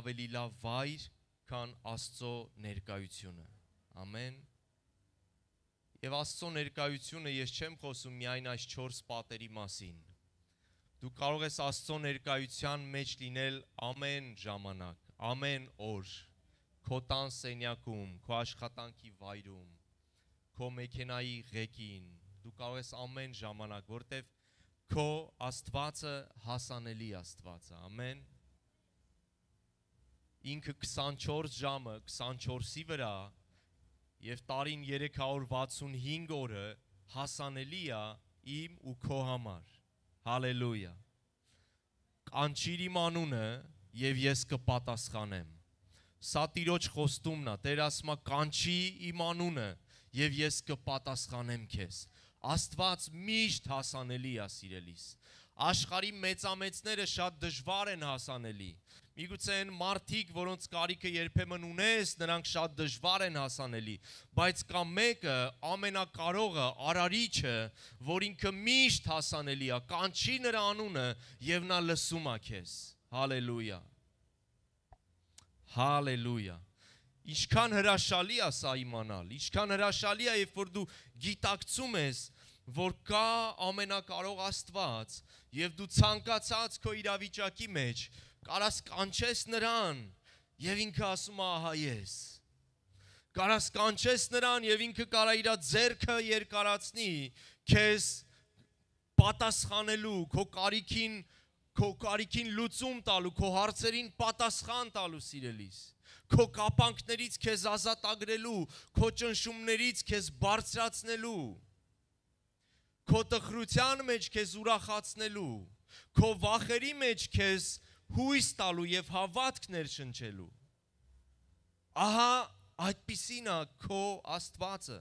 ավելի լավ վայր, քան Աստծո ներկայությունը։ Ամեն։ Եվ Աստծո ներկայությունը ես չեմ խոսում միայն այս 4 պատերի մասին։ Դու կարող ես Աստծո ներկայության մեջ լինել ամեն ժամանակ, ամեն օր, քո տան սենյակում, քո աշխատանքի վայրում, քո մեքենայի ղեկին, դու կարող ես ամեն ժամանակ, որտեվ քո Աստվածը հասանելի Աստված է, ամեն։ Ինքը 24 ժամը 24-ի վրա եւ տարին 365 օրը հասանելի է իմ ու քո համար։ Հալելույա։ Կանչիր իմ անունը եւ ես կպատասխանեմ։ Սա Տիրոջ խոստումն է, Տեր ասում է կանչի իմ անունը եւ ես կպատասխանեմ քեզ։ Աստված միշտ հասանելի է, սիրելիս։ Աշխարհի մեծամեծները շատ դժվար են հասանելի։ Միգուցե են մարդիկ, որոնց կարիքը երբեմն ունես, նրանք շատ դժվար են հասանելի, բայց կա մեկը, ամենակարողը, արարիչը, որ ինքը միշտ հասանելի է, կանչի նրա անունը եւ նա լսում է քեզ։ Հալելույա։ Հալելույա։ Ինչքան հրաշալի է սա իմանալ, ինչքան հրաշալի է, երբ որ դու գիտակցում ես, որ կա ամենակարող Աստված եւ դու ցանկացած քո իրավիճակի մեջ կարաս կանչես նրան եւ ինքը ասում է ահա ես։ Կարաս կանչես նրան եւ ինքը կարա իր ձեռքը երկարացնի քեզ պատասխանելու, քո կարիքին լուծում տալու, քո հարցերին պատասխան տալու, սիրելիս։ Քո կապանքներից քեզ ազատագրելու, քո ճնշումներից քեզ բարձրացնելու, քո տխրության մեջ քեզ ուրախացնելու, քո վախերի մեջ քեզ հույս տալու եւ հավատք ներշնչելու։ Ահա այդպիսին է քո Աստվածը։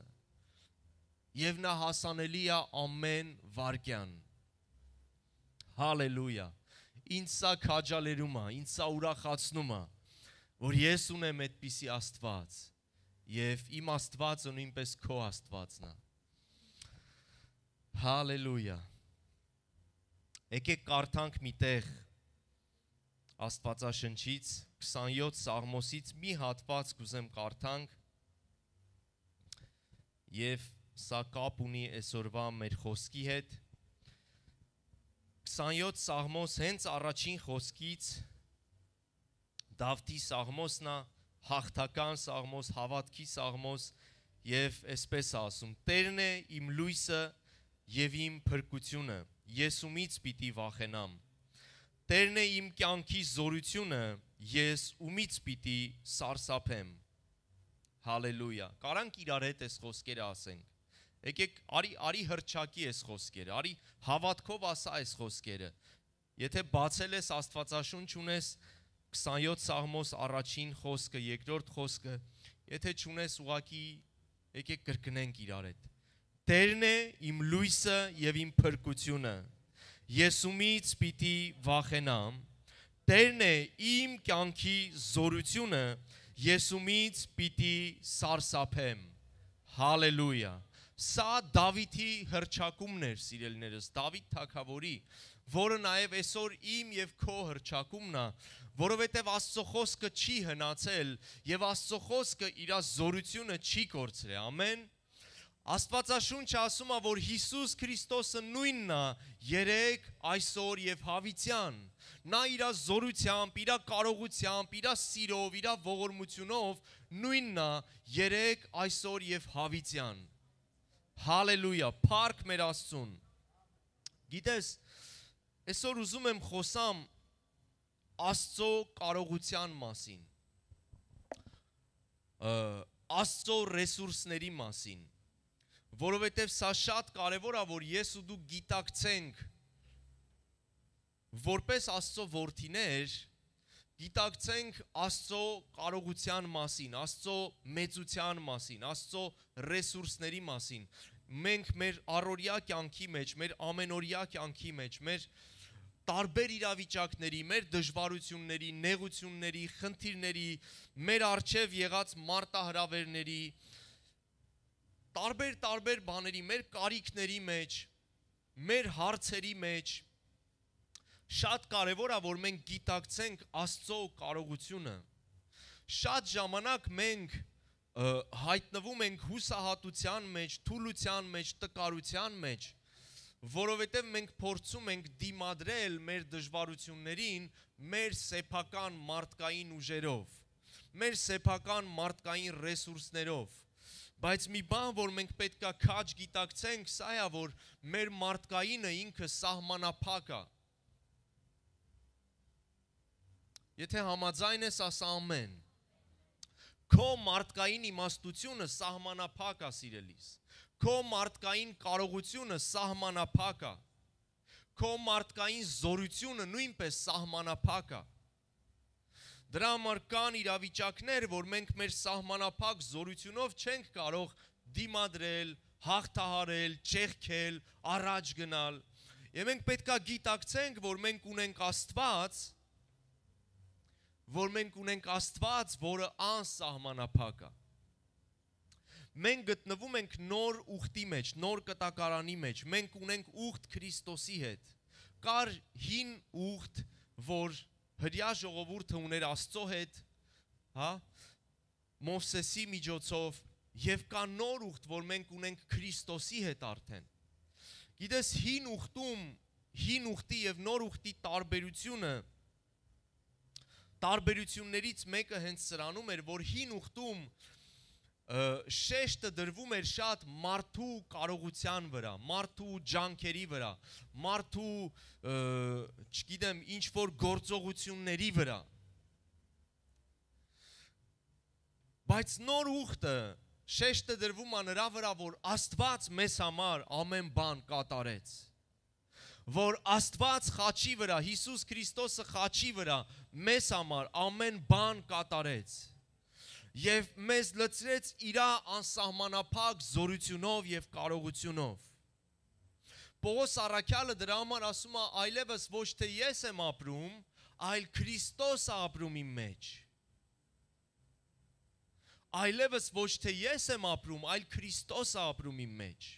Եվ նա հասանելի է ամեն վարքյան։ Հալելույա։ Ինձ սա քաջալերում է, ինձ սա ուրախացնում է, որ ես ունեմ այդպիսի Աստված եւ իմ Աստվածը նույնպես քո Աստվածն է։ Հալելույա։ Եկեք կարդանք մի տեղ Աստվածաշնչից 27 Սաղմոսից մի հատված կուզեմ կարդանք եւ սա կապ ունի այսօրվա մեր խոսքի հետ 27 Սաղմոս հենց առաջին խոսքից Դավթի Սաղմոսն է հաղթական Սաղմոս, հավատքի Սաղմոս եւ այսպես ասում Տերն է իմ լույսը եւ իմ փրկությունը ես ումից պիտի վախենամ Տերն է իմ կյանքի զորությունը, ես ումից պիտի սարսափեմ։ Հալելույա։ Կարանք իրար հետ այս խոսքերը ասենք։ Եկեք արի հրճակի այս խոսքերը, արի հավատքով ասա այս խոսքերը։ Եթե բացել ես Աստվածաշունչ ունես 27 Սաղմոս առաջին խոսքը, երկրորդ խոսքը, եթե չունես ուղակի եկեք կրկնենք իրար հետ։ Տերն է իմ լույսը եւ իմ փրկությունը։ Ես ումից պիտի վախենամ, Տերն է իմ կյանքի զորությունը, ես ումից պիտի սարսափեմ, հալելույա, սա Դավիթի հռչակումն էր, սիրելիներս, Դավիթ թագավորի, որը նաև այսօր իմ և քո հռչակումն է, որովհետև Աստծո խոսքը չի հնացել և Աստծո խոսքը իր զորությունը չի կորցրել, ամեն, Աստվածաշունչը ասում է, որ Հիսուս Քրիստոսը նույնն է երեկ, այսօր եւ հավիտյան։ Նա իր զորությամբ, իր կարողությամբ, իր սիրով, իր ողորմությունով նույնն է երեկ, այսօր եւ հավիտյան։ Հալելույա, փառք մեր Աստծուն։ Գիտես, այսօր ուզում եմ խոսամ Աստծո կարողության մասին։ Աստծո ռեսուրսների մասին։ Որովհետև սա շատ կարևոր է, որ ես ու դու գիտակցենք, որպես Աստծո որդիներ, գիտակցենք Աստծո կարողության մասին, Աստծո մեծության մասին, Աստծո ռեսուրսների մասին։ Մենք մեր առօրյա կյանքի մեջ, մեր ամենօրյա կյանքի մեջ, մեր տարբեր իրավիճակների, մեր դժվարությունների, նեղությունների, խնդիրների, մեր առջև եղած մարտահրավերների, տարբեր բաների, մեր կարիքների մեջ, մեր հարցերի մեջ, Շատ կարևոր է, որ մենք գիտակցենք Աստծո կարողությունը։ Շատ ժամանակ մենք հայտնվում ենք հուսահատության մեջ, թուլության մեջ, տկարության մեջ, որովհետև մենք փորձում ենք դիմադրել մեր դժվարություններին մեր սեփական մարդկային ուժերով, մեր սեփական մարդկային ռեսուրսներով, բայց մի բան, որ մենք պետք է քաջ գիտակցենք, սա է, որ մեր մարդկայինը ինքը սահմանափակ է։ Եթե համաձայն ես, ասա ամեն։ Քո մարդկային իմաստությունը սահմանափակ է, սիրելիս։ Քո մարդկային կարողությունը սահմանափակ է։ Քո մարդկային զորությունը նույնպես սահմանափակ է։ Դրա համար կան իրավիճակներ, որ մենք մեր սահմանափակ զորությունով չենք կարող դիմադրել, հաղթահարել, ճեղքել, առաջ գնալ։ Եվ մենք պետք է գիտակցենք, որ մենք ունենք Աստված, որը անսահմանափակ է։ Մենք գտնվում ենք նոր ուխտի մեջ, նոր կտակարանի մեջ, մենք ունենք ուխտ Քրիստոսի հետ։ Կար հին ուխտ, որ հրյա ժողովուրդը ուներ Աստծո հետ, Մովսեսի միջոցով, եւ կա նոր ուխտ, որ մենք ունենք Քրիստոսի հետ արդեն։ Գիտես, հին ուխտի եւ նոր ուխտի տարբերություններից մեկը հենց սրանում էր, որ հին ուխտում շեշտը դրվում էր շատ մարդու կարողության վրա, մարդու ջանքերի վրա, մարդու, չգիտեմ, ինչ-որ գործողությունների վրա։ Բայց նոր ուխտը շեշտը դրվում է նրա վրա, որ Աստված մեզ համար ամեն բան կատարեց։ Որ Աստված խաչի վրա, Հիսուս Քրիստոսը խաչի վրա մեզ համար ամեն բան կատարեց։ Եվ մեզ լցրեց իր անսահմանափակ զորությունով եւ կարողությունով։ Պողոս առաքյալը դրա համար ասում է, այլևս ոչ թե ես եմ ապրում, այլ Քրիստոսը ապրում իմ մեջ։ Այլևս ոչ թե ես եմ ապրում, այլ Քրիստոսը ապրում իմ մեջ։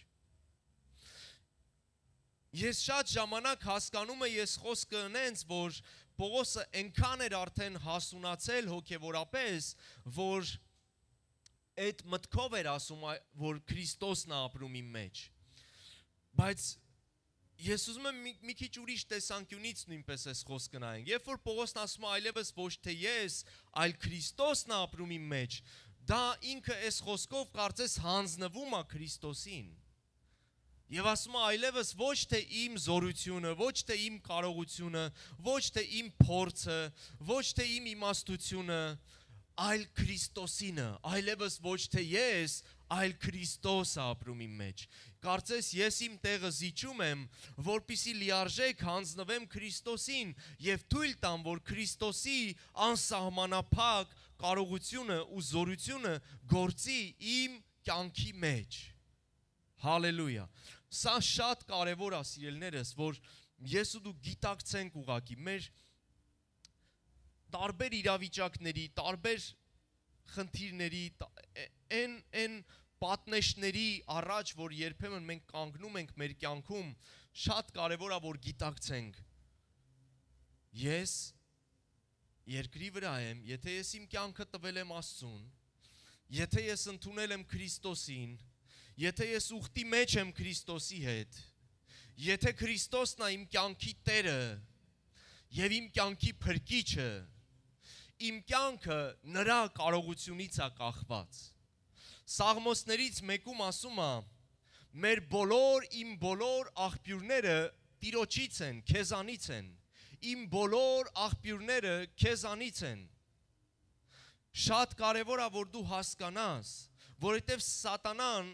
Ես շատ ժամանակ հասկանում եմ խոսքը նենց, որ Պողոսը այնքան էր արդեն հասունացել հոգևորապես, որ այդ մտքով էր ասում, որ Քրիստոսն է ապրում իմ մեջ։ Բայց ես ուզում եմ մի քիչ ուրիշ տեսանկյունից նույնպես այս խոսքը նայենք։ Երբ որ Պողոսն ասում է այլևս ոչ թե ես, այլ Քրիստոսն է ապրում իմ մեջ, դա ինքը այս խոսքով կարծես հանձնվում է Քրիստոսին։ Եվ ասում է այլևս ոչ թե իմ զորությունը, ոչ թե իմ կարողությունը, ոչ թե իմ փորձը, ոչ թե իմ իմաստությունը, այլ Քրիստոսինը, այլևս ոչ թե ես, այլ Քրիստոսը ապրում իմ մեջ։ Կարծես ես իմ տեղը զիջում եմ, որպեսզի լիարժեք հանձնվեմ Քրիստոսին եւ թույլ տամ, որ Քրիստոսի անսահմանափակ կարողությունը ու զորությունը գործի իմ կյանքի մեջ։ Հալելույա։ Սա շատ կարևոր է, սիրելիներս, որ ես ու դու գիտակցենք ուղղակի մեր տարբեր իրավիճակների, տարբեր խնդիրների, այն պատնեշների առաջ, որ երբեմն մենք կանգնում ենք մեր կյանքում, շատ կարևոր է, որ գիտակցենք։ Ես երկրի վրա եմ, եթե ես իմ կյանքը տվել եմ Աստծուն, եթե ես ընդունել եմ Քրիստոսին, եթե ես ուխտի մեջ եմ Քրիստոսի հետ, եթե Քրիստոսն է իմ կյանքի Տերը եւ իմ կյանքի փրկիչը, իմ կյանքը նրա կարողությունից է կախված։ Սաղմոսներից մեկում ասում է, մեր իմ բոլոր աղբյուրները Տիրոջից են, քեզանից են, իմ բոլոր աղբյուրները քեզանից են։ Շատ կարևոր է, որ դու հասկանաս, որովհետև սատանան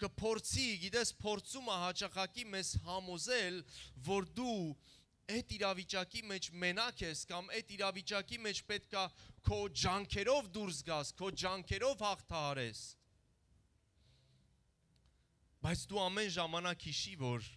կփորձի, գիտես, փորձում է հաճախակի մեզ համոզել, որ դու այդ իրավիճակի մեջ մենակ ես կամ այդ իրավիճակի մեջ պետք է քո ջանքերով դուրս գաս, քո ջանքերով հաղթահարես։ Բայց դու ամեն ժամանակ հիշի, որ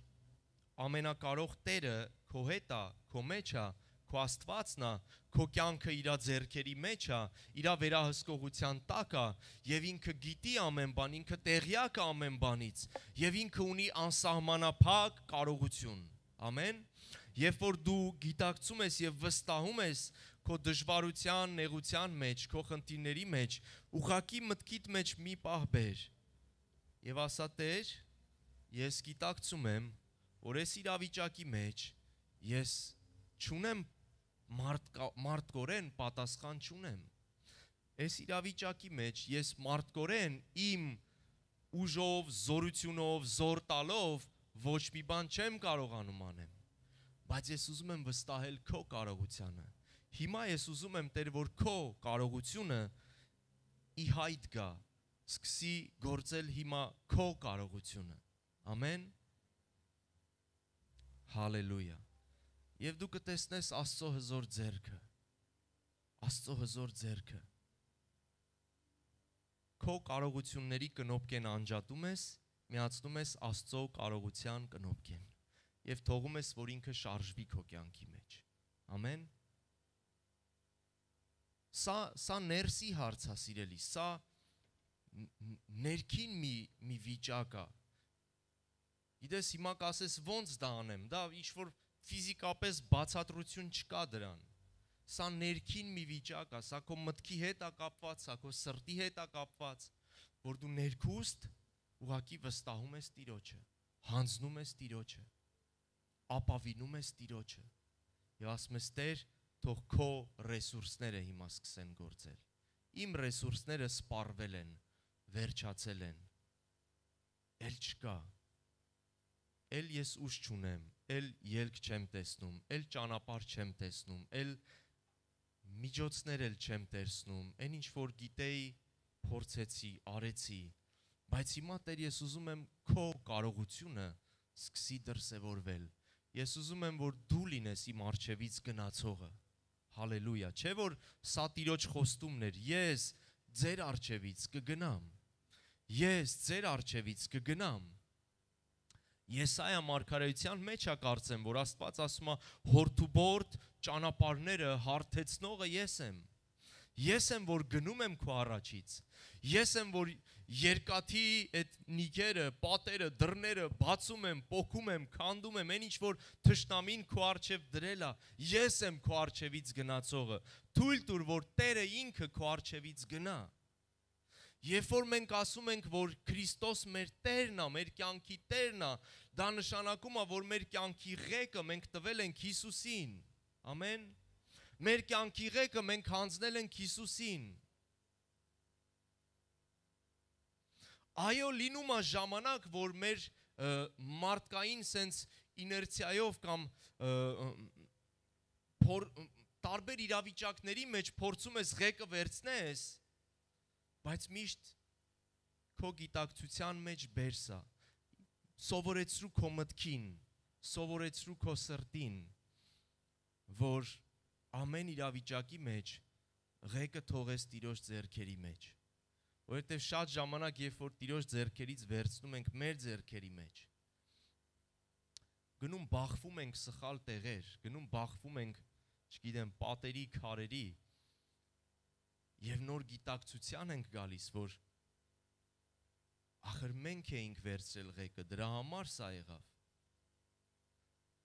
ամենակարող Տերը քո հետ է, քո մեջ է, քո Աստվածն է, քո կյանքը իր ձեռքերի մեջ է, իր վերահսկողության տակ է, եւ ինքը գիտի ամեն բան, ինքը տեղյակ է ամեն բանից, եւ ինքը ունի անսահմանափակ կարողություն։ Ամեն։ երբ որ դու գիտակցում ես եւ վստահում ես քո դժվարության, նեղության մեջ, քո խնդիրների մեջ, ուղղակի մտքիդ մեջ մի պահ բեր եւ ասա Տեր, ես գիտակցում եմ, որ այս իրավիճակի մեջ ես չունեմ մարդկորեն պատասխան չունեմ։ Այս իրավիճակի մեջ ես մարդկորեն իմ ուժով, զորությունով, զոր տալով ոչ մի բան չեմ կարողանում անեմ, բայց ես ուզում եմ վստահել քո կարողությանը։ Հիմա ես ուզում եմ Տեր, որ քո կարողությունը ի հայտ գա, սկսի գործել հիմա քո կարողությունը։ Ամեն։ Հալելույա։ Եվ դու կտեսնես Աստծո հզոր ձեռքը։ Աստծո հզոր ձեռքը։ Քո կարողությունների կնոպկեն անջատում ես, միացնում ես Աստծո կարողության կնոպկեն եւ թողում ես, որ ինքը շարժվի քո կյանքի մեջ։ Ամեն։ Սա ներսի հարց է, սիրելի, սա ներքին մի վիճակ է։ Գիտես, հիմա կասես ոնց դա անեմ, դա ինչ-որ ֆիզիկապես բացատրություն չկա դրան։ Սա ներքին մի վիճակ է, սա քո մտքի հետ է կապված, սա քո սրտի հետ է կապված, որ դու ներքուստ ուղղակի վստահում ես Տիրոջը, հանձնում ես Տիրոջը, ապավինում ես Տիրոջը եւ ասում ես Տեր, թող քո ռեսուրսները հիմա սկսեն գործել։ Իմ ռեսուրսները սպառվել են, վերջացել են։ Էլ չկա։ Էլ ես ուժ չունեմ, էլ ելք չեմ տեսնում, էլ ճանապարհ չեմ տեսնում, էլ միջոցներ էլ չեմ տեսնում, այն ինչ որ գիտեի, փորձեցի, արեցի, բայց հիմա Տեր ես ուզում եմ քո կարողությունը սկսի դրսևորվել։ Ես ուզում եմ, որ դու լինես իմ առջևից գնացողը։ Հալելույա, չէ որ սա Տիրոջ խոստումն էր, ես ձեր առջևից կգնամ։ Ես ձեր առջևից կգնամ։ Եսայա մարգարեության մեջ է կարծեմ, որ Աստված ասում է հորթուբորդ ճանապարհները հարթեցնողը ես եմ։ Ես եմ, որ գնում եմ քո առաջից։ Ես եմ, որ երկաթի այդ նիգերը, պատերը, դռները բացում եմ, պոկում եմ, քանդում եմ, այն ինչ որ թշնամին քո առջև դրել է։ Ես եմ քո առջևից գնացողը։ Թույլ տուր, որ Տերը ինքը քո առջևից գնա։ Երբ որ մենք ասում ենք, որ Քրիստոս մեր Տերն է, մեր կյանքի Տերն է, դա նշանակում է, որ մեր կյանքի ղեկը մենք տվել ենք Հիսուսին։ Ամեն։ Մեր կյանքի ղեկը մենք հանձնել ենք Հիսուսին։ Այո, լինում է ժամանակ, որ մեր մարդկային սենց իներցիայով կամ տարբեր իրավիճակների մեջ փորձում ես ղեկը վերցնես, բայց միշտ քո գիտակցության մեջ բերսա, սովորեցրու քո մտքին, սովորեցրու քո սրտին, որ ամեն իրավիճակի մեջ ղեկը թողես Տիրոջ ձեռքերի մեջ, որովհետև շատ ժամանակ, երբ որ Տիրոջ ձեռքերից վերցնում ենք մեր ձեռքերի մեջ, գնում բախվում ենք սխալ տեղեր, գնում բախվում ենք, չգիտեմ, պատերի, քարերի, եւ նոր գիտակցության ենք գալիս, որ ախր մենք էինք վերցրել ղեկը, դրա համար սա եղավ։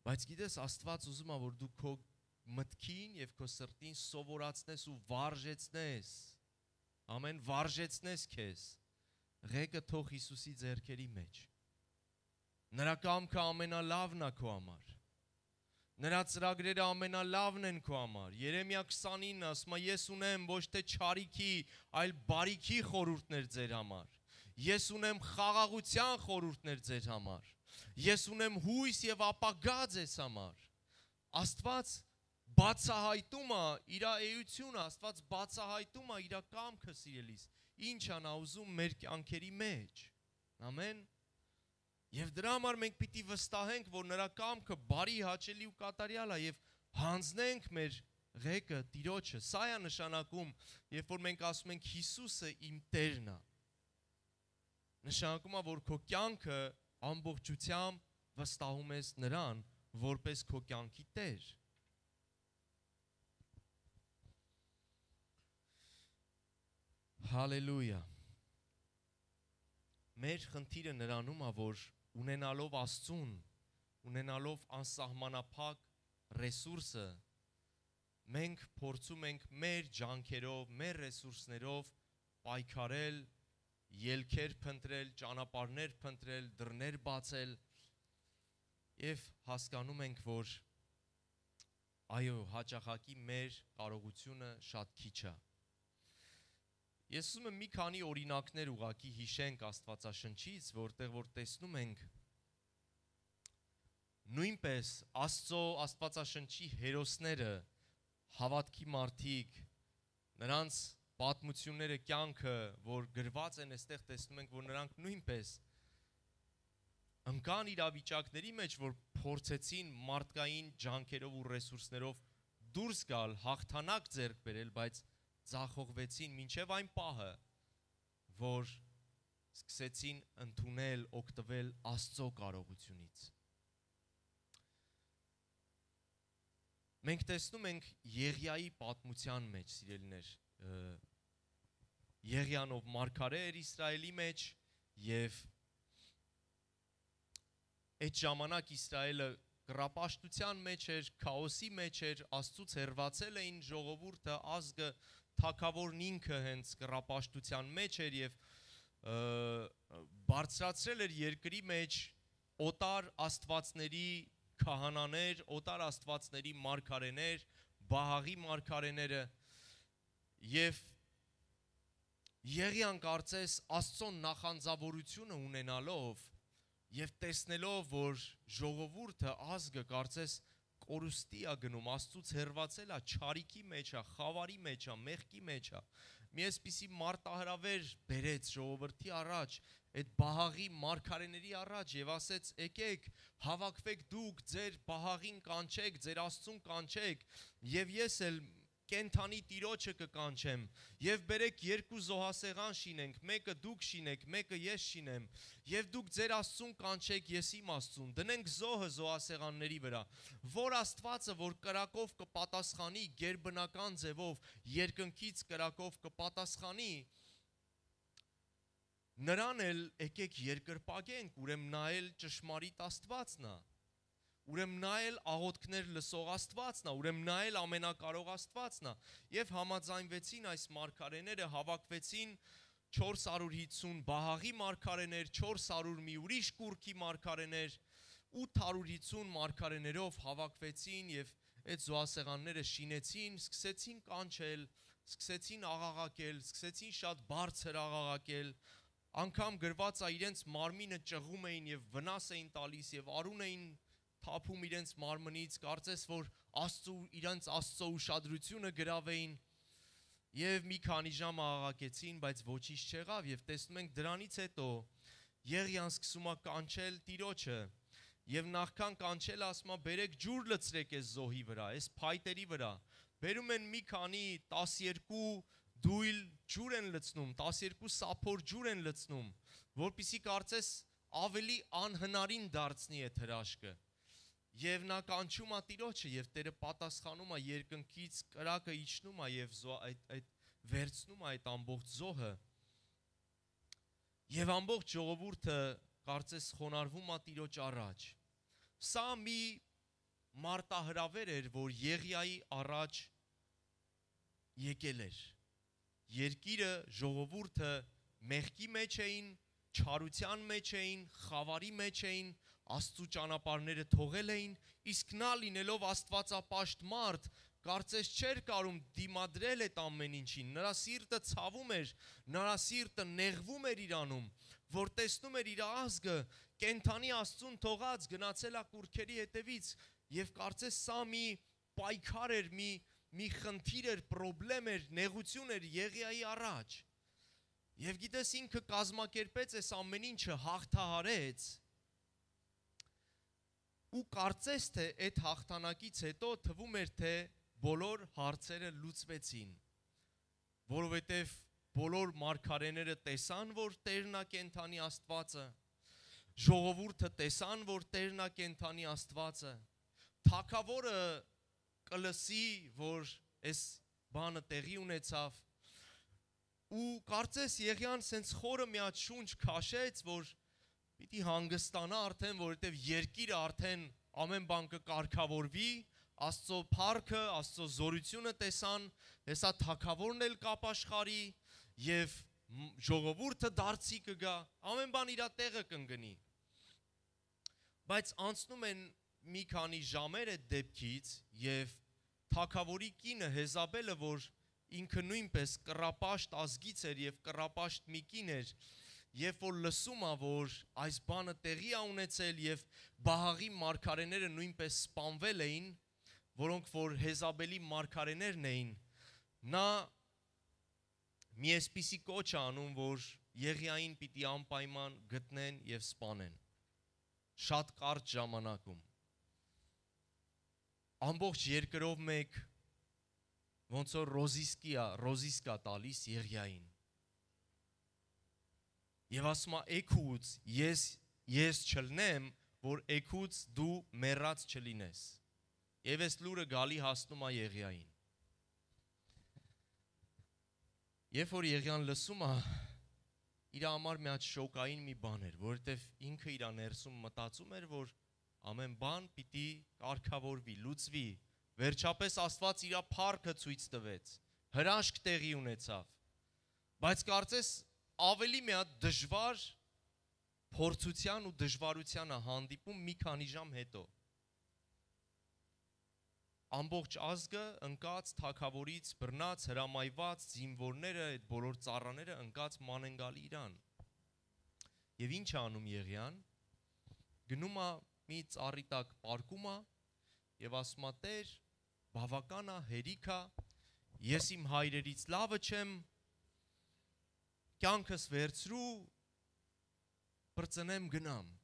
Բայց գիտես, Աստված ուզում է, որ դու քո մտքին եւ քո սրտին սովորացնես ու վարժեցնես։ Ամեն, վարժեցնես քեզ։ Ղեկը թող Հիսուսի ձեռքերի մեջ։ Նրա կամքը ամենալավն է քո համար։ Նրա ծրագրերը ամենալավն են քո համար։ Երեմիա 29 ասում է, ես ունեմ ոչ թե չարիքի, այլ բարիքի խորհուրդներ ձեր համար։ Ես ունեմ խաղաղության խորհուրդներ ձեր համար։ Ես ունեմ հույս եւ ապագա ձեզ համար։ Աստված բացահայտում է իր էությունը, Աստված բացահայտում է իր կամքը, սիրելիս։ Ինչ է նա ուզում մեր կյանքերի մեջ։ Ամեն։ Եվ դրա համար մենք պիտի վստահենք, որ նրա կամքը բարի, հաճելի ու կատարյալ է եւ հանձնենք մեր ղեկը Տիրոջը։ Սա է նշանակում, երբ որ մենք ասում ենք Հիսուսը իմ Տերն է։ Նշանակում է, որ քո կյանքը ամբողջությամբ վստահում ես նրան, որպես քո կյանքի Տեր։ Հալելույա։ Մեր խնդիրը նրանում է, որ ունենալով Աստծուն, ունենալով անսահմանափակ ռեսուրսը մենք փորձում ենք մեր ջանքերով, մեր ռեսուրսներով պայքարել, ելքեր փնտրել, ճանապարհներ փնտրել, դռներ բացել եւ հասկանում ենք, որ այո, հաճախակի մեր կարողությունը շատ քիչ է։ Ես ուզում եմ մի քանի օրինակներ ուղղակի հիշենք Աստվածաշնչից, որտեղ որ տեսնում ենք նույնպես Աստծո Աստվածաշնչի հերոսները, հավատքի մարդիկ, նրանց պատմությունները, կյանքը, որ գրված են, այստեղ տեսնում ենք, որ նրանք նույնպես ընկան իրավիճակների մեջ, որ փորձեցին մարդկային ջանքերով ու ռեսուրսներով դուրս գալ, հաղթանակ ձեռք բերել, բայց ձախողվեցին մինչև այն պահը, որ սկսեցին ընդունել, օգտվել Աստծո կարողությունից։ Մենք տեսնում ենք Եղիայի պատմության մեջ, սիրելիներ, Եղիանով մարգարե էր Իսրայելի մեջ եւ այդ ժամանակ Իսրայելը կռապաշտության մեջ էր, քաոսի մեջ էր, Աստծուց հեռացել էին ժողովուրդը, ազգը, թագավորն ինքը հենց կռապաշտության մեջ էր եւ բարձրացրել էր երկրի մեջ օտար աստվածների քահանաներ, օտար աստվածների մարգարեներ, Բահաղի մարգարեները եւ Եղիան կարծես Աստծո նախանձավորությունը ունենալով եւ տեսնելով, որ ժողովուրդը, ազգը կարծես կորուստի է գնում, Աստծուց հեռացել է, չարիքի մեջ է, խավարի մեջ է, մեղքի մեջ է, մի այսպիսի մարտահրավեր բերեց ժողովրդի առաջ, այդ Բահաղի մարգարեների առաջ եւ ասեց, եկեք, հավաքվեք դուք, ձեր Բահաղին կանչեք, ձեր Աստծուն կանչեք եւ ես էլ կենթանի տիրոջը կկանչեմ եւ բերեք երկու զոհասեղան շինենք, մեկը դուք շինեք, մեկը ես շինեմ եւ դուք ձեր Աստծուն կանչեք, ես իմ Աստծուն, դնենք զոհը զոհասեղանների վրա, որ Աստվածը, որ կրակով կպատասխանի, գերբնական ձևով երկնքից կրակով կպատասխանի, նրան էլ եկեք երկրպագենք, ուրեմն նա էլ ճշմարիտ Աստվածն է, ուրեմն նա էլ աղոթքներ լսող Աստվածն է, ուրեմն նա էլ ամենակարող Աստվածն է, եւ համաձայնվեցին այս մարգարեները, հավաքվեցին 450 Բահաղի մարգարեներ, 400 մի ուրիշ կուռքի մարգարեներ, 850 մարգարեներով հավաքվեցին եւ այդ զոհասեղանները շինեցին, սկսեցին կանչել, սկսեցին աղաղակել, սկսեցին շատ բարձր աղաղակել, անգամ գրված է իրենց մարմինը ճղում էին եւ վնաս էին տալիս եւ արուն էին թափում իրենց մարմնից, կարծես որ իրենց Աստծո ուշադրությունը գրավեին եւ մի քանի ժամ աղաղակեցին, բայց ոչինչ չեղավ եւ տեսնում ենք դրանից հետո Եղիան սկսում է կանչել Տիրոջը եւ նախքան կանչել ասում է բերեք ջուր լցրեք այս զոհի վրա, այս փայտերի վրա, բերում են մի քանի 12 դույլ ջուր են լցնում, 12 սափոր ջուր են լցնում, որպեսզի կարծես ավելի անհնարին դարձնի այդ հրաշքը։ Եվ նա կանչում է Տիրոջը եւ Տերը պատասխանում է երկնքից կրակը իջնում է եւ այդ վերցնում է այդ ամբողջ զոհը եւ ամբողջ ժողովուրդը կարծես խոնարհվում է Տիրոջ առաջ։ Սա մի մարտահրավեր էր, որ Եղիայի առաջ եկել էր։ Երկիրը, ժողովուրդը մեղքի մեջ էին, չարության մեջ էին, խավարի մեջ էին, Աստծու ճանապարհները թողել էին, իսկ նա լինելով Աստվածապաշտ մարդ, կարծես չէր կարում դիմադրել այդ ամեն ինչին, նրա սիրտը ցավում էր, նրա սիրտը նեղվում էր իրանում, որ տեսնում էր իր ազգը կենթանի Աստծուն թողած գնացել է կուռքերի հետևից եւ կարծես սա մի պայքար էր, մի խնդիր էր, խնդրեմ էր, նեղություն էր Եղիայի առաջ։ Եվ գիտես ինքը կազմակերպեց այս ամեն ինչը, հաղթահարեց ու կարծես թե այդ հաղթանակից հետո թվում էր թե բոլոր հարցերը լուծվեցին, որովհետև բոլոր մարգարեները տեսան, որ Տերն է կենթանի Աստվածը, ժողովուրդը տեսան, որ Տերն է կենթանի Աստվածը, թագավորը կլսի, որ այս բանը տեղի ունեցավ, ու կարծես Եղիան սենց խորը մի հատ շունչ քաշեց, որ պիտի հանգստանա արդեն, որովհետև երկիրը արդեն ամեն բան կկարգավորվի, Աստծո փառքը, Աստծո զորությունը տեսան, հեսա թագավորն էլ կապաշխարի եւ ժողովուրդը դարձի կգա, ամեն բան իր տեղը կընկնի։ Բայց անցնում են մի քանի ժամեր այդ դեպքից եւ թագավորի կինը Հեզաբելը, որ ինքը նույնպես կռապաշտ ազգից էր եւ կռապաշտ մի կին էր, երբ որ լսում ա, որ այս բանը տեղի ա ունեցել եւ Բահաղի մարգարեները նույնպես սպանվել էին, որոնք որ Հեզաբելի մարգարեներն էին, նա մի այսպիսի կոչ անում, որ Եղիային պիտի անպայման գտնեն եւ սպանեն։ Շատ կարճ ժամանակում։ Ամբողջ երկրով մեկ ոնց որ ռոզիսկա տալիս Եղիային։ Եվ ասում ա էքուց ես չլնեմ, որ էքուց դու մեռած չլինես։ Եվ այս լուրը գալի հասնում ա Եղիային։ Երբ որ Եղիան լսում ա, իր համար մի հատ շոկային մի բան էր, որովհետև ինքը իր ներսում մտածում էր, որ ամեն բան պիտի կարգավորվի, լուծվի։ Վերջապես Աստված իր փառքը ցույց տվեց, հրաշք տեղի ունեցավ։ Բայց կարծես ավելի մի հատ դժվար փորձության ու դժվարության է հանդիպում մի քանի ժամ հետո։ Ամբողջ ազգը ընկած թագավորից բռնած, հրամայված, զինվորները, այդ բոլոր ծառաները ընկած մանենգալի իրան։ Եվ ինչ է անում Եղիան։ Գնում է մի ծառի տակ պարկում է եւ ասում է Տեր, բավական է, հերիք է, ես իմ հայրերից լավը չեմ, կյանքս վերցրու, բրծնեմ գնամ։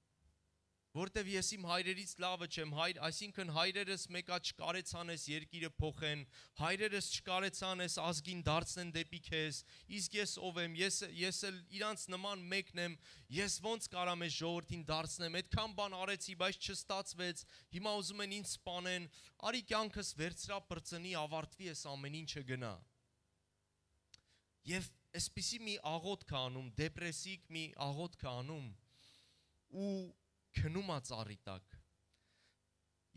Որտեվ ես իմ հայրերից լավը չեմ, այսինքն հայրերս մեկա չկարեցան ես երկիրը փոխեն, հայրերս չկարեցան ես ազգին դարձնեն դեպի քեզ, իսկ ես ով եմ, ես էլ իրանց նման մեկն եմ, ես ոնց կարամ ես ժողովրդին դարձնեմ, այդքան բան արեցի, բայց չստացվեց, հիմա ուզում են ինձ սպանեն, արի կյանքս վերցրա բրծնի, ավարտվի ես ամեն ինչը գնա։ Եվ այսպիսի մի աղոթք անում, դեպրեսիկ մի աղոթք անում ու քնում է ծառի տակ։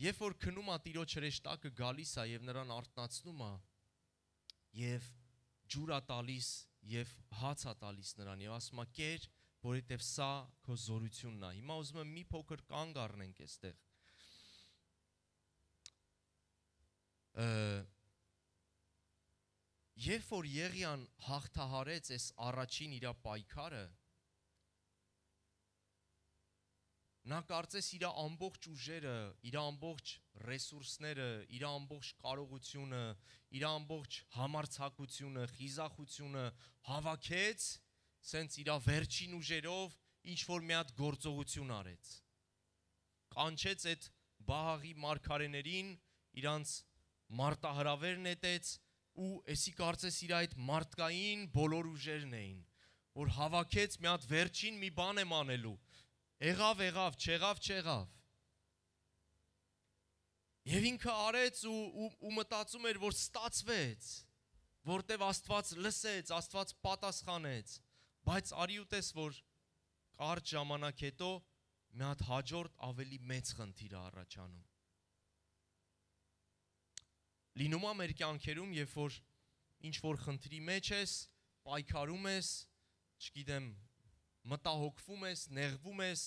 Երբ որ քնում է Տիրոջ հրեշտակը գալիս է եւ նրան արթնացնում է եւ ջուր է տալիս եւ հաց է տալիս նրան եւ ասում է կեր, որովհետեւ սա քո զորությունն է։ Հիմա ուզում եմ մի փոքր կանգ առնենք այստեղ։ Երբ որ Եղիան հաղթահարեց այս առաջին իր պայքարը, նա կարծես իր ամբողջ ուժերը, իր ամբողջ ռեսուրսները, իր ամբողջ կարողությունը, իր ամբողջ համարձակությունը, խիզախությունը հավաքեց, սենց իր վերջին ուժերով ինչ-որ մի հատ գործողություն արեց։ Կանչեց այդ Բահաղի մարգարեներին, իրանց մարտահրավեր նետեց ու էսի կարծես իր այդ մարդկային բոլոր ուժերն էին, որ հավաքեց մի հատ վերջին մի բան եմ անելու։ Եղավ, չեղավ։ Եվ ինքը արեց ու մտածում էր, որ ստացվեց, որտև Աստված լսեց, Աստված պատասխանեց, բայց արի ու տես, որ կարճ ժամանակ հետո մի հատ հաջորդ ավելի մեծ խնդիր է առաջանում։ Լինում է մեր կյանքերում, երբ որ ինչ-որ խնդրի մեջ ես, պայքարում ես, չգիտեմ, մտահոգվում ես, նեղվում ես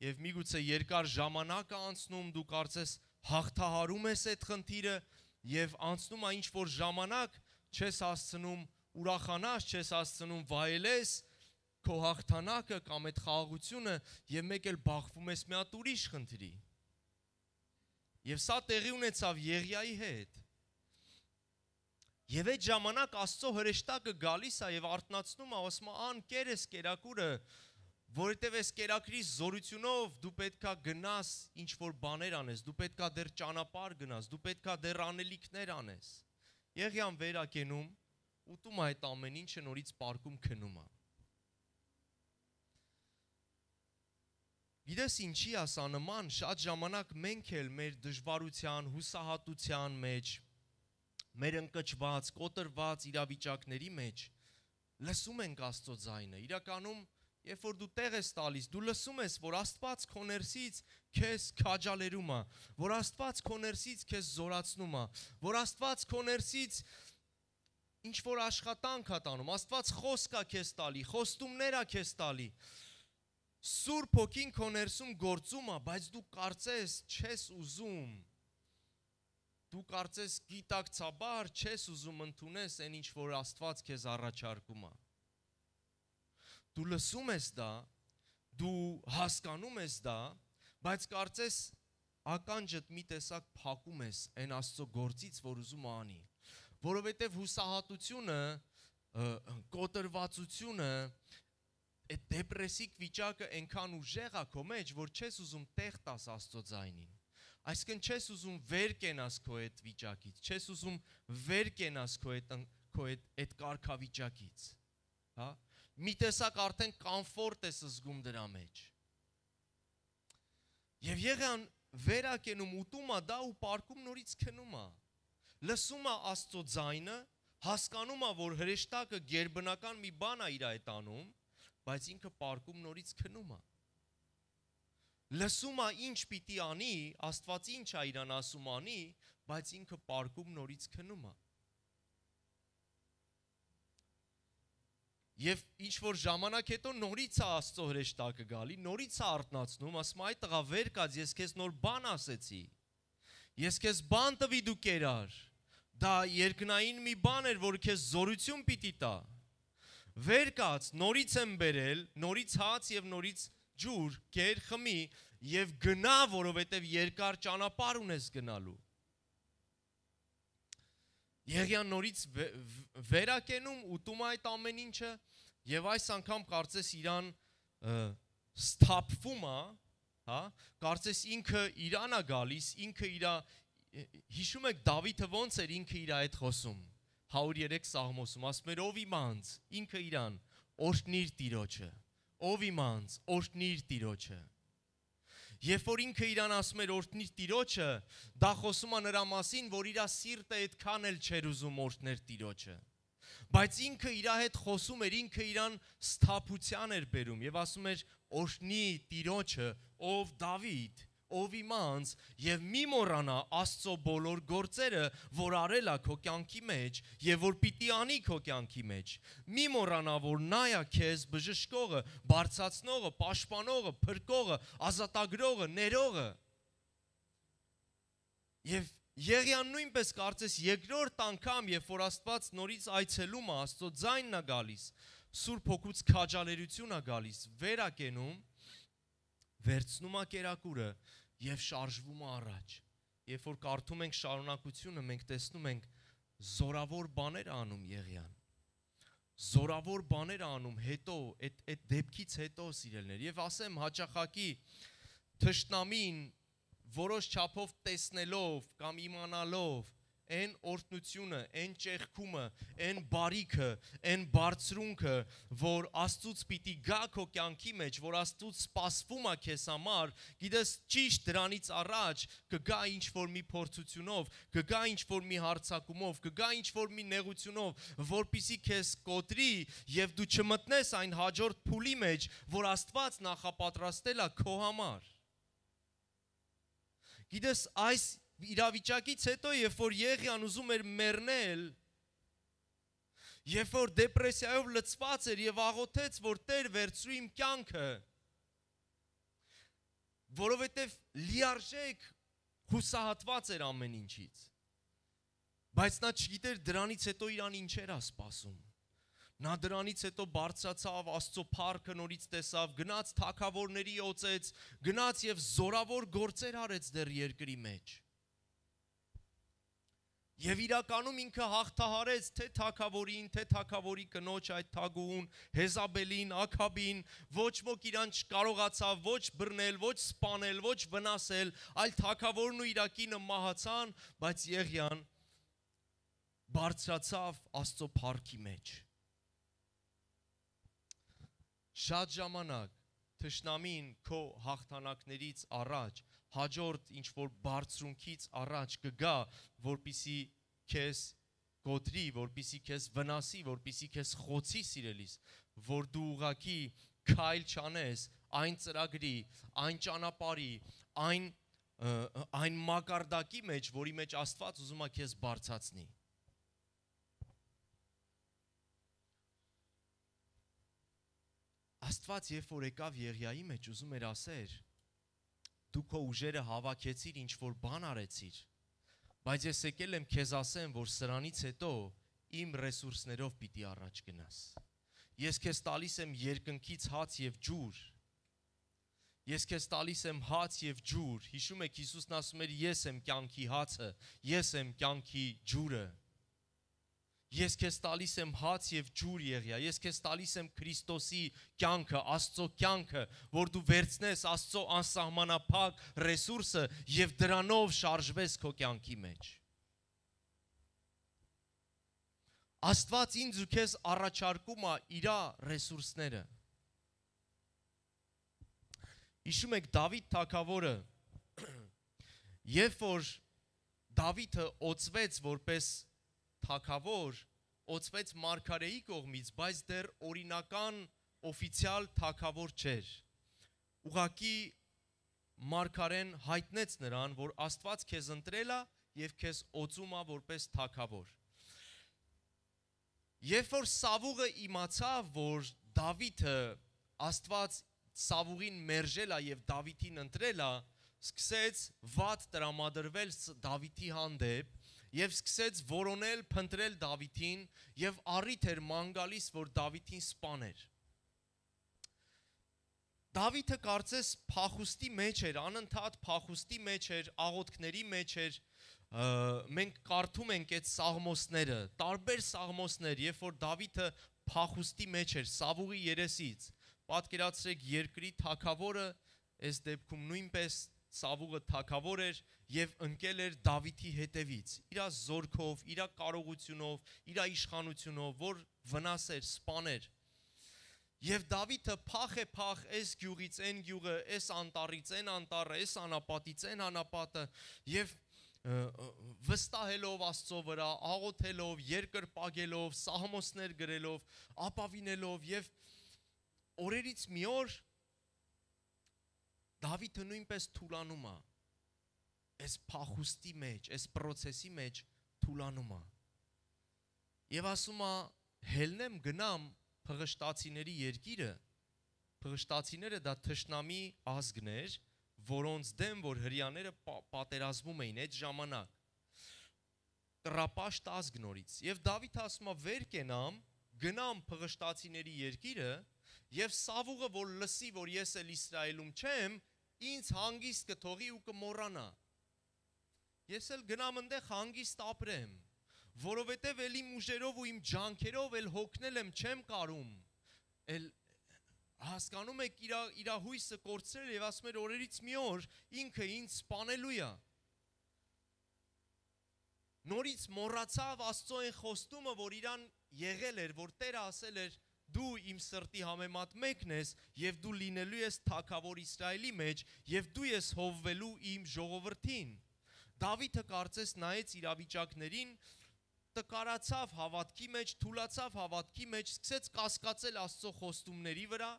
եւ միգուցե երկար ժամանակ է անցնում, դու կարծես հաղթահարում ես այդ խնդիրը եւ անցնում է ինչ-որ ժամանակ, չես հասցնում ուրախանաս, չես հասցնում վայելես քո հաղթանակը կամ այդ խաղաղությունը եւ մեկ էլ բախվում ես մի հատ ուրիշ խնդրի։ Եվ սա տեղի ունեցավ Եղիայի հետ։ Եվ այդ ժամանակ Աստծո հրեշտակը գալիս է եւ արթնացնում է, ասում է անկեր ես կերակուրը, որովհետեւ այս կերակրի զորությունով դու պետքա գնաս ինչ-որ բաներ անես, դու պետքա դեռ ճանապարհ գնաս, դու պետքա դեռ անելիքներ անես։ Եղիան վերակենում, ուտում է այդ ամեն ինչը, նորից պարկում քնում է։ Գիտես ինչի է սա նման, շատ ժամանակ մենք էլ մեր դժվարության, հուսահատության մեջ, մեր ընկճված, կոտրված իրավիճակների մեջ լսում ենք Աստծո ձայնը։ Իրականում երբ որ դու տեղ ես տալիս, դու լսում ես, որ Աստված քո ներսից քեզ քաջալերում է, որ Աստված քո ներսից քեզ զորացնում է, որ Աստված քո ներսից ինչ որ աշխատանք է տանում, Աստված խոսք է քեզ տալի, խոստումներ է քեզ տալի, Սուրբ Հոգին քո ներսում գործում է, բայց դու կարծես չես ուզում, դու կարծես գիտակցաբար չես ուզում ընդունես այն ինչ որ Աստված քեզ առաջարկում է։ Դու լսում ես դա, դու հասկանում ես դա, բայց կարծես ականջդ մի տեսակ փակում ես այն Աստծո գործից, որ ուզում է անի, որովհետև հուսահատությունը, կոտրվածությունը, այդ դեպրեսիկ վիճակը այնքան ուժեղ է քո մեջ, որ չես ուզում տեղ տաս Աստծո ձայնին։ Այսինքն չես ուզում վեր կենաս քո այդ վիճակից, չես ուզում վեր կենաս քո այդ կարգավիճակից, հա? Մի տեսակ արդեն կոմֆորտ ես զգում դրա մեջ։ Եվ եղան վերակենում ուտում է դա ու պարկում նորից քնում է։ Լսում է Աստծո ձայնը, հասկանում է, որ հրեշտակը գերբնական մի բան է իր այդ անում, բայց ինքը պարկում նորից քնում է։ Լսում է ինչ պիտի անի, Աստված ինչ է իրան ասում անի, բայց ինքը պարկում նորից քնում է։ Եվ ինչ որ ժամանակ հետո նորից է Աստծո հրեշտակը գալի, նորից է արթնացնում, ասում այ տղա վեր կաց, ես քեզ նոր բան ասեցի։ Ես քեզ բան տվի դու կերար։ Դա երկնային մի բան էր, որ քեզ զորություն պիտի տա։ Վեր կաց, նորից եմ բերել, նորից հաց եւ նորից ջուր, կեր, խմի եւ գնա, որովհետեւ երկար ճանապարհ ունես գնալու։ Եղիան նորից վերակենում, ուտում այդ ամեն ինչը եւ այս անգամ կարծես իրան սթափվում է, հա, կարծես ինքը իրան է գալիս, ինքը իրա հիշում եք Դավիթը ոնց էր ինքը իր այդ խոսում 103 Սաղմոսում, ասում էր ով իմանց, ինքը իրան օրհնիր Տիրոջը, ով իմանց, օրհնիր Տիրոջը։ Երբ որ ինքը իրան ասում էր օրհնիր Տիրոջը, դա խոսում է նրա մասին, որ իր սիրտը այդքան էլ չէր ուզում օրհնել Տիրոջը։ Բայց ինքը իր հետ խոսում էր, ինքը իրան սթափության էր բերում եւ ասում էր օրհնի Տիրոջը, ով Դավիթ, ով իմանց եւ մի մոռանա Աստծո բոլոր գործերը, որ արել է քո կյանքի մեջ եւ որ պիտի անի քո կյանքի մեջ։ Մի մոռանա, որ նա է քեզ բժշկողը, բարձրացնողը, պաշտպանողը, փրկողը, ազատագրողը, ներողը։ Եվ Եղիան նույնպես կարծես երկրորդ անգամ, երբ որ Աստված նորից այցելում է, Աստծո ձայնն է գալիս, Սուրբ Հոգուց քաջալերություն է գալիս, վերակենում, վերցնում է կերակուրը եւ շարժվում է առաջ։ Երբ որ կարդում ենք շարունակությունը, մենք տեսնում ենք զորավոր բաներ անում Եղիան։ Զորավոր բաներ անում հետո, այդ դեպքից հետո սիրելներ, եւ ասեմ հաճախակի թշնամին որոշ չափով տեսնելով կամ իմանալով այն օրհնությունը, այն ճեղքումը, այն բարիքը, այն բարձրունքը, որ Աստծուց պիտի գա քո կյանքի մեջ, որ Աստծուց սպասվում է քեզ համար, գիտես ճիշտ դրանից առաջ կգա ինչ-որ մի փորձությունով, կգա ինչ-որ մի հարձակումով, կգա ինչ-որ մի նեղությունով, որպիսի քեզ կոտրի եւ դու չմտնես այն հաջորդ փուլի մեջ, որ Աստված նախապատրաստել է քո համար։ Գիտես այս իրավիճակից հետո, երբ որ Եղիան ուզում էր մեռնել, երբ որ դեպրեսիայով լցված էր եւ աղոթեց, որ Տեր վերցրու իմ կյանքը, որովհետեւ լիարժեք հուսահատված էր ամեն ինչից, բայց նա չգիտեր դրանից հետո իրան ինչեր է սպասում։ Նա դրանից հետո բարձրացավ, Աստծո փառքը նորից տեսավ, գնաց թագավորների օծեց, գնաց եւ զորավոր գործեր արեց դեռ երկրի մեջ։ Եվ իրականում ինքը հաղթահարեց թե թագավորին, թե թագավորի կնոջ այդ թագուհուն, Հեզաբելին, Աքաբին, ոչ ոք իրան չկարողացավ ոչ բռնել, ոչ սպանել, ոչ վնասել, այլ թագավորն ու իր կինը մահացան, բայց Եղիան բարձրացավ Աստծո փառքի մեջ։ Շատ ժամանակ թշնամին քո հաղթանակներից առաջ, հաջորդ ինչ-որ բարձրունքից առաջ կգա, որպիսի քեզ կոտրի, որպիսի քեզ վնասի, որպիսի քեզ խոցի սիրելիս, որ դու ուղղակի քայլ չանես այն ծրագրի, այն ճանապարհի, այն մակարդակի մեջ, որի մեջ Աստված ուզում է քեզ բարձրացնի։ Աստված երբ որ եկավ Եղիայի մեջ, ուզում էր ասեր, դու քո ուժերը հավաքեցիր, ինչ որ բան արեցիր, բայց ես եկել եմ քեզ ասեմ, որ սրանից հետո իմ ռեսուրսներով պիտի առաջ գնաս։ Ես քեզ տալիս եմ երկնքից հաց եւ ջուր։ Ես քեզ տալիս եմ հաց եւ ջուր։ Հիշում եք Հիսուսն ասում էր, ես եմ կյանքի հացը, ես եմ կյանքի ջուրը։ Ես քեզ տալիս եմ հաց եւ ջուր Եղիա, ես քեզ տալիս եմ Քրիստոսի կյանքը, Աստծո կյանքը, որ դու վերցնես Աստծո անսահմանափակ ռեսուրսը եւ դրանով շարժվես քո կյանքի մեջ։ Աստված ինձ ու քեզ առաջարկում է իր ռեսուրսները։ Հիշում եք Դավիթ թագավորը, երբ որ Դավիթը օծվեց որպես թագավոր, օծվեց մարգարեի կողմից, բայց դեռ օրինական օֆիցիալ թագավոր չէր։ Ուղղակի մարգարեն հայտնեց նրան, որ Աստված քեզ ընտրել է եւ քեզ օծում է որպես թագավոր։ Երբ որ Սավուղը իմացավ, որ Դավիթը Աստված Սավուղին մերժել է եւ Դավիթին ընտրել է, սկսեց վատ տրամադրվել Դավիթի հանդեպ եւ սկսեց որոնել, փնտրել Դավիթին եւ առիթ էր ման գալիս, որ Դավիթին սպաներ։ Դավիթը կարծես փախուստի մեջ էր, անընդհատ փախուստի մեջ էր, աղոթքների մեջ էր։ Մենք կարդում ենք այդ սաղմոսները, տարբեր սաղմոսներ, երբ որ Դավիթը փախուստի մեջ էր, Սավուղի երեսից։ Պատկերացրեք երկրի թագավորը, այս դեպքում նույնպես Սավուղը թագավոր էր եւ ընկել էր Դավիթի հետևից, իր զորքով, իր կարողությունով, իր իշխանությունով, որ վնասեր, սպաներ։ Եվ Դավիթը փախ է փախ, այս գյուղից այն գյուղը, այս անտառից այն անտառը, այս անապատից այն անապատը եւ վստահելով Աստծո վրա, աղոթելով, երկրպագելով, սահմոսներ գրելով, ապավինելով եւ օրերից մի օր Դավիթը նույնպես թուլանում է, այս փախուստի մեջ, այս process-ի մեջ թուլանում է։ Եվ ասում է, հելնեմ գնամ Փղշտացիների երկիրը, Փղշտացիները դա թշնամի ազգներ, որոնց դեմ որ հրեաները պատերազմում էին այդ ժամանակ։ Տրապաշտ ազգ նորից։ Եվ Դավիթը ասում է, վեր կենամ, գնամ Փղշտացիների երկիրը, եւ Սավուղը որ լսի, որ ես էլ Իսրայելում չեմ, ինձ հանգիստ կթողի ու կմոռանա։ Ես էլ գնամ այնտեղ հանգիստ ապրեմ, որովհետեւ էլ իմ ուժերով ու իմ ջանքերով էլ հոգնել եմ չեմ կարում։ Էլ հասկանում եք իր հույսը կորցրել եւ ասում էր օրերից մի օր ինքը ինձ սպանելու է։ Նորից մոռացավ Աստծո այն խոստումը, որ իրան եղել էր, որ Տերը ասել էր դու իմ սրտի համեմատ մեկն ես եւ դու լինելու ես թագավոր Իսրայելի մեջ եւ դու ես հովվելու իմ ժողովրդին։ Դավիթը կարծես նայեց իրավիճակներին, տկարացավ հավատքի մեջ, թուլացավ հավատքի մեջ, սկսեց կասկածել Աստծո խոստումների վրա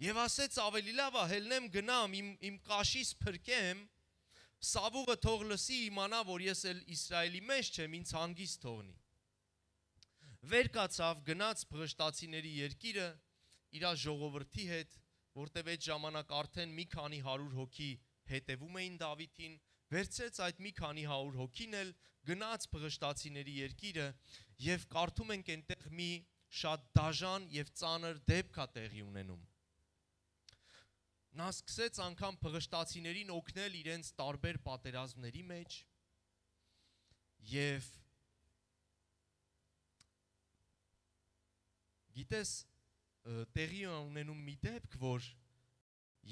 եւ ասեց ավելի լավ է հելնեմ գնամ իմ կաշից փրկեմ, Սավուղը թող լսի իմանա, որ ես էլ Իսրայելի մեջ չեմ, ինձ հանգիստ թողնի։ Վեր կացավ, գնաց Փղշտացիների երկիրը իր ժողովրդի հետ, որտեղ այդ ժամանակ արդեն մի քանի 100 հոգի հետևում էին Դավիթին, վերցրեց այդ մի քանի 100 հոգին էլ, գնաց Փղշտացիների երկիրը եւ կարդում ենք այնտեղ մի շատ դաժան եւ ծանր դեպք է տեղի ունենում։ Նա սկսեց անգամ Փղշտացիներին օգնել իրենց տարբեր պատերազմների մեջ եւ գիտես տեղի ունենում մի դեպք, որ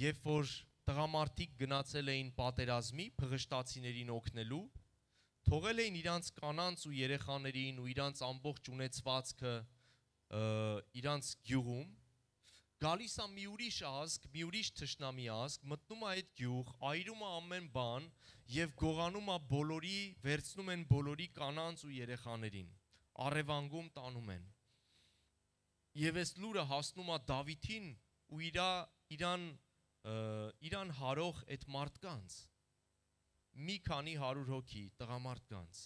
երբ որ տղամարդիկ գնացել էին պատերազմի Փղշտացիներին օգնելու, թողել էին իրանց կանանց ու երեխաներին ու իրանց ամբողջ ունեցվածքը իրանց գյուղում, գալիս է մի ուրիշ ազգ, մի ուրիշ թշնամի ազգ, մտնում է այդ գյուղ, այրում է ամեն բան եւ գողանում է բոլորի, վերցնում են բոլորի կանանց ու երեխաներին, առևանգում տանում են։ Եվ այս լուրը հասնում է Դավիթին ու իրան հարող այդ մարդկանց, մի քանի 100 հոգի տղամարդկանց,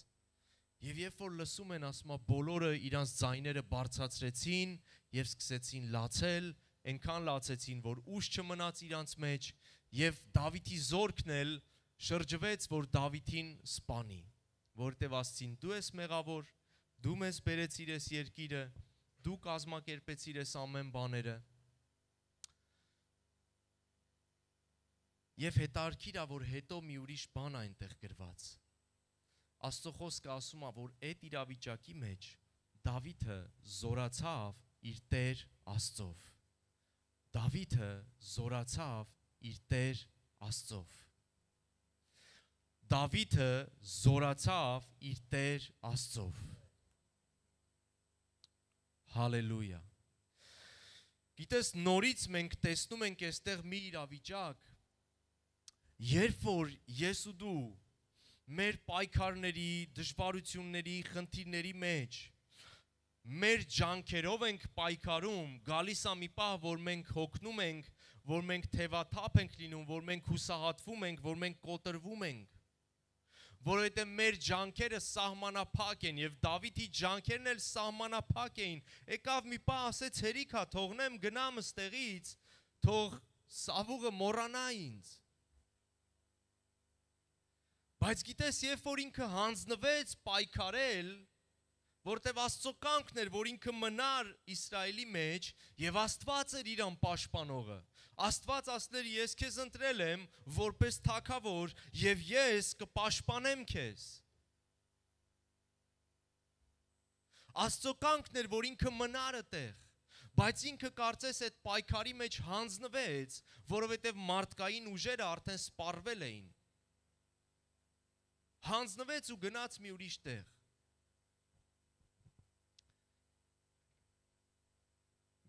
եւ երբ որ լսում են, ասում է, բոլորը իրանց ձայները բարձրացրեցին եւ սկսեցին լացել, այնքան լացեցին, որ ուժ չմնաց իրանց մեջ, եւ Դավիթի զորքն էլ շրջվեց, որ Դավիթին սպանի, որտեւ ասցին, դու ես մեղավոր, դու մեզ բերեցիր ես երկիրը, դու կազմակերպեցիր ես ամեն բաները։ Եվ հետարքիր է, որ հետո մի ուրիշ բան այնտեղ գրված։ Աստծո խոսքը ասում է, որ այդ իրավիճակի մեջ Դավիթը զորացավ իր Տեր Աստծով։ Դավիթը զորացավ իր Տեր Աստծով։ Դավիթը զորացավ իր Տեր Աստծով։ Հալելույա։ Գիտես, նորից մենք տեսնում ենք այստեղ մի իրավիճակ, երբ որ ես ու դու մեր պայքարների, դժվարությունների, խնդիրների մեջ մեր ջանքերով ենք պայքարում, գալիս է մի պահ, որ մենք հոգնում ենք, որ մենք թևաթափ ենք լինում, որ մենք հուսահատվում ենք, որ մենք կոտրվում ենք, որովհետև մեր ջանքերը սահմանափակ են եւ Դավիթի ջանքերն էլ սահմանափակ էին։ Եկավ մի պահ, ասեց, հերիքա, թողնեմ գնամ ստեղից, թող Սավուղը մոռանա ինձ։ Բայց գիտես, երբ որ ինքը հանձնվեց պայքարել, որտեվ Աստծո կամքն էր, որ ինքը մնար Իսրայելի մեջ, եւ Աստված էր իրան պաշտպանողը։ Աստված ասներ, ես քեզ ընտրել եմ որպես թագավոր եւ ես կպաշտպանեմ քեզ։ Աստծո կամքն էր, որ ինքը մնար այդտեղ, բայց ինքը կարծես այդ պայքարի մեջ հանձնվեց, որովհետեւ մարդկային ուժերը արդեն սպառվել էին։ Հանձնվեց ու գնաց մի ուրիշ տեղ։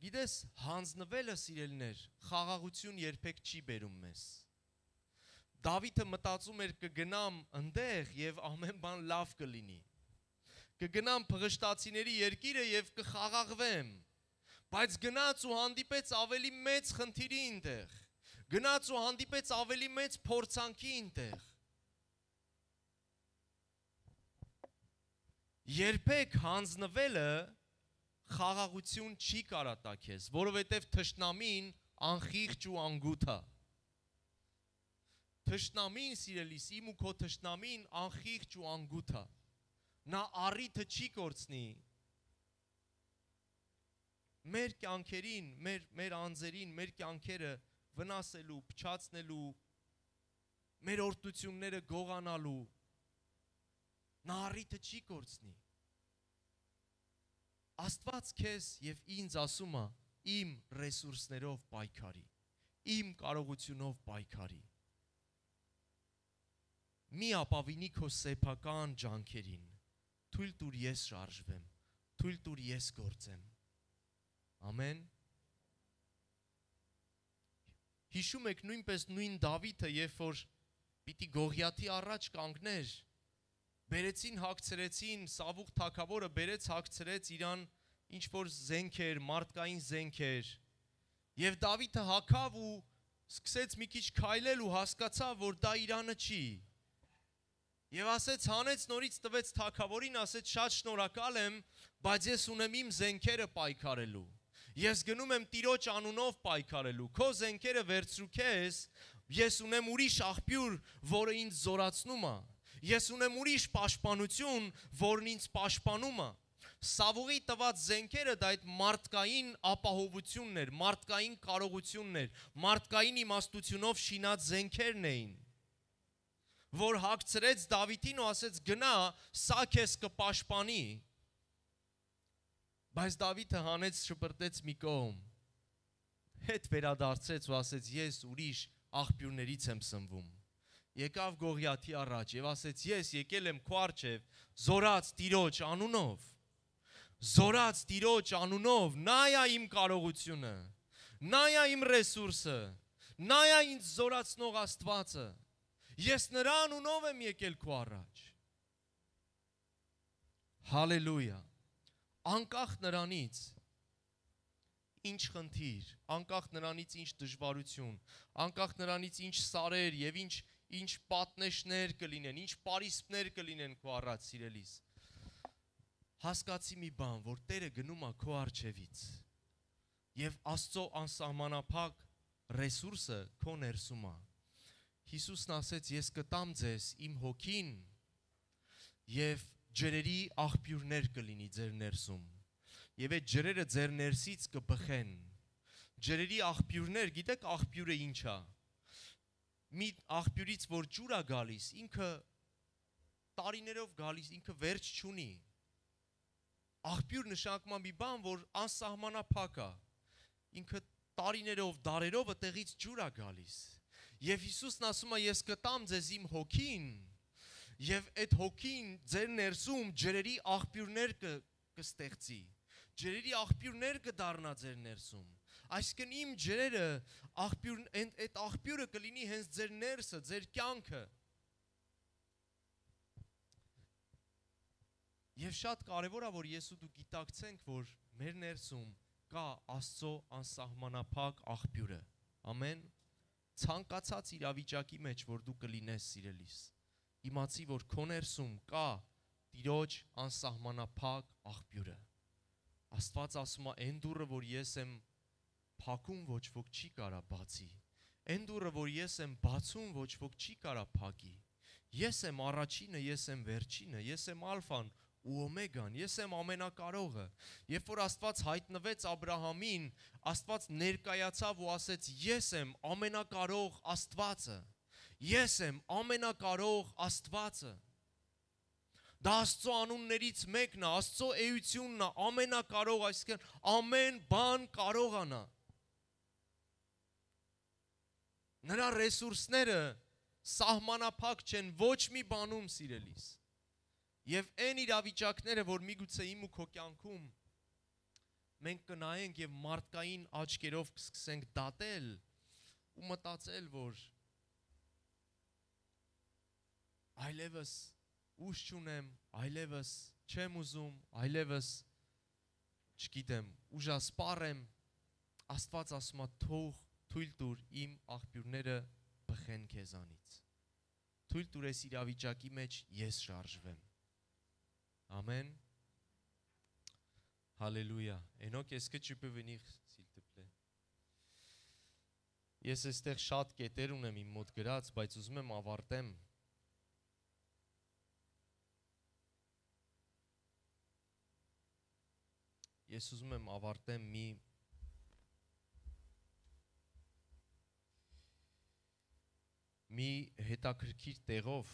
Գիտես, հանձնվելը, սիրելիներ, խաղաղություն երբեք չի բերում մեզ։ Դավիթը մտածում էր կգնամ ընդեղ եւ ամեն բան լավ կլինի։ Կգնամ փղշտացիների երկիրը եւ կխաղաղվեմ։ Բայց գնաց ու հանդիպեց ավելի մեծ խնդիրի այնտեղ։ Գնաց ու հանդիպեց ավելի մեծ փորձանքի այնտեղ։ Երբեք հանձնվելը խաղաղություն չի կարա տա քեզ, որովհետև թշնամին անխիղճ ու անգութ է։ Թշնամին, սիրելիս, իմ ու քո թշնամին անխիղճ ու անգութ է։ Նա առիթը չի կորցնի մեր կյանքերին, մեր անձերին, մեր կյանքերը վնասելու, փչացնելու, մեր օրհնությունները գողանալու։ Նա առիթը չի կորցնի։ Աստված քեզ եւ ինձ ասում է, իմ ռեսուրսներով պայքարի, իմ կարողությունով պայքարի։ Մի ապավինի քո սեփական ջանքերին, թույլ տուր ես շարժվեմ, թույլ տուր ես գործեմ։ Ամեն։ Հիշում եք նույնպես նույն Դավիթը, երբ որ պիտի Գողիաթի առաջ կանգներ, բերեցին, հագցրեցին, Սավուղ թագավորը բերեց, հագցրեց իրան ինչ-որ զենքեր, մարդկային զենքեր, եւ Դավիթը հագավ ու սկսեց մի քիչ քայլել ու հասկացավ, որ դա իրանը չի։ Եվ ասեց, հանեց նորից տվեց թագավորին, ասեց, շատ շնորհակալ եմ, բայց ես ունեմ իմ զենքերը պայքարելու։ Ես գնում եմ Տիրոջ անունով պայքարելու։ Քո զենքերը վերցրու քեզ, ես ունեմ ուրիշ աղբյուր, որը ինձ զորացնում է։ Ես ունեմ ուրիշ պաշտպանություն, որն ինձ պաշտպանում է։ Սավուղի տված զենքերը դա այդ մարդկային ապահովությունն էր, մարդկային կարողությունն էր, մարդկային իմաստությունով շինած զենքերն էին, որ հագցրեց Դավիթին ու ասեց գնա, սա քեզ կպաշտպանի։ Բայց Դավիթը հանեց, շպրտեց մի կողմ, հետ վերադարձեց ու ասեց ես ուրիշ աղբյուրներից եմ սնվում։ Եկավ Գողիաթի առաջ եւ ասեց ես եկել եմ քո առջև զորած Տիրոջ անունով։ Զորած Տիրոջ անունով, նայա իմ կարողությունը, նայա իմ ռեսուրսը, նայա ինձ զորացնող Աստվածը։ Ես նրա անունով եմ եկել քո առաջ։ Հալելույա։ Անկախ նրանից, ինչ խնդիր, անկախ նրանից ինչ դժվարություն, անկախ նրանից ինչ սարեր եւ ինչ պատնեշներ կլինեն, ինչ պարիսպներ կլինեն քո առաջ սիրելիս։ Հասկացի մի բան, որ Տերը գնում է քո առջևից եւ Աստծո անսահմանափակ ռեսուրսը քո ներսում է։ Հիսուսն ասեց. ես կտամ ձեզ իմ հոգին եւ ջրերի աղբյուրներ կլինի ձեր ներսում։ Եվ այդ ջրերը ձեր ներսից կբխեն։ Ջրերի աղբյուրներ, գիտեք աղբյուրը ինչ է։ Մի աղբյուրից որ ջուր է գալիս, ինքը տարիներով գալիս, ինքը վերջ չունի։ Աղբյուր նշանակում է մի բան, որ անսահմանափակ է։ Ինքը տարիներով, դարերով այդտեղից ջուր է գալիս։ Եվ Հիսուսն ասում է. ես կտամ ձեզ իմ հոգին, եւ այդ հոգին ձեր ներսում ջրերի աղբյուրներ կստեղծի։ Ջրերի աղբյուրներ կդառնա ձեր ներսում։ Այսինքն իմ ջրերը այդ աղբյուրը կլինի հենց ձեր ներսը, ձեր կյանքը։ Եվ շատ կարևոր է, որ ես ու դու գիտակցենք, որ մեր ներսում կա Աստծո անսահմանափակ աղբյուրը։ Ամեն ցանկացած իրավիճակի մեջ, որ դու կլինես սիրելիս, իմացի, որ քո ներսում կա Տիրոջ անսահմանափակ աղբյուրը։ Աստված ասում է, այն դուռը, որ ես եմ փակում, ոչ ոք չի կարա բացի։ Այն դուռը, որ ես եմ բացում, ոչ ոք չի կարա փակի։ Ես եմ առաջինը, ես եմ վերջինը, ես եմ ալֆան ու օմեգան, ես եմ ամենակարողը։ Երբ որ Աստված հայտնվեց Աբրահամին, Աստված ներկայացավ ու ասեց. ես եմ ամենակարող Աստվածը։ Ես եմ ամենակարող Աստվածը։ Դա Աստծո անուններից մեկն է, Աստծո էությունն է, ամենակարող, այսինքն ամեն բան կարող անա։ Նրա ռեսուրսները սահմանափակ չեն ոչ մի բանում սիրելիս։ Եվ այն իրավիճակները, որ միգուցե իմ ու քո կյանքում մենք կնայենք եւ մարդկային աչքերով կսկսենք դատել ու մտածել, որ այլևս ուժ չունեմ, այլևս չեմ ուզում, այլևս չգիտեմ, ուժասպառ եմ, Աստված ասում է թող թույլ տուր իմ աղբյուրները բխեն քեզանից։ Թույլ տուր այս իրավիճակի մեջ ես շարժվեմ։ Ամեն։ Հալելույա։ Էնոք est-ce que tu peux venir s'il te plaît։ Ես այստեղ շատ կետեր ունեմ իմ մոտ գրած, բայց ուզում եմ ավարտեմ։ Ես ուզում եմ ավարտեմ մի հետաքրքիր տեղով,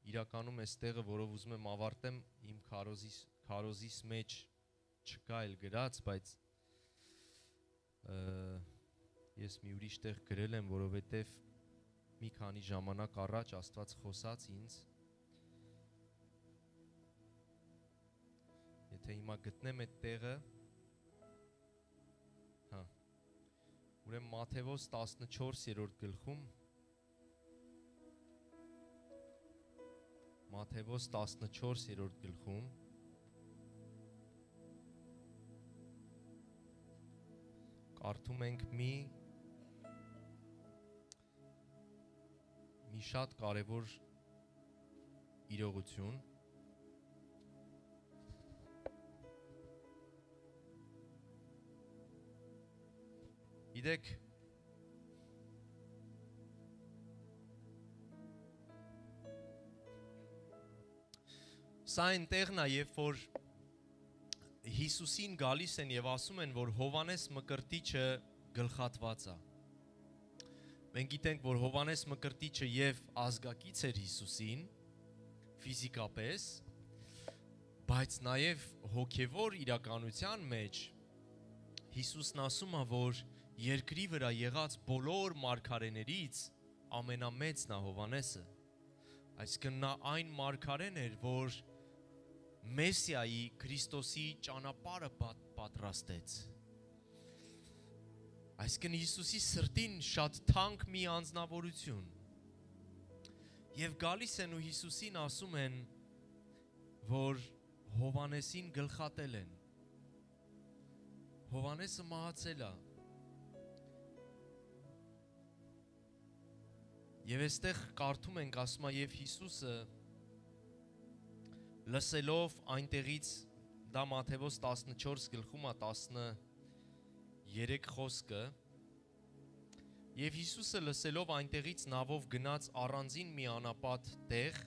իրականում այս տեղը, որով ուզում եմ ավարտեմ, իմ քարոզիս մեջ չկա էլ գրած, բայց ես մի ուրիշ տեղ գրել եմ, որովհետև մի քանի ժամանակ առաջ Աստված խոսաց ինձ։ Եթե հիմա գտնեմ այդ տեղը, ուրեմն Մատթեոս 14-րդ գլխում, Մատթեոս 14-րդ գլխում, կարդում ենք մի շատ կարևոր իրողություն։ Գիտեք, սա այն տեղն է, երբ որ Հիսուսին գալիս են եւ ասում են, որ Հովանես Մկրտիչը գլխատված է։ Մենք գիտենք, որ Հովանես Մկրտիչը եւ ազգակից էր Հիսուսին ֆիզիկապես, բայց նաեւ հոգեվոր իրականության մեջ Հիսուսն ասում է, որ երկրի վրա եղած բոլոր մարգարեներից ամենամեծն է Հովանեսը։ Այսինքն նա այն մարգարեն էր, որ Մեսիայի Քրիստոսի ճանապարհը պատրաստեց։ Այսինքն Հիսուսի սրտին շատ թանկ մի անձնավորություն։ Եվ գալիս են ու Հիսուսին ասում են, որ Հովանեսին գլխատել են։ Հովանեսը մահացել է։ Եվ այստեղ կարդում ենք, ասում է, եւ Հիսուսը լսելով այնտեղից, դա Մատթեոս 14 գլխում է 13 խոսքը, եւ Հիսուսը լսելով այնտեղից նավով գնաց առանձին մի անապատ տեղ,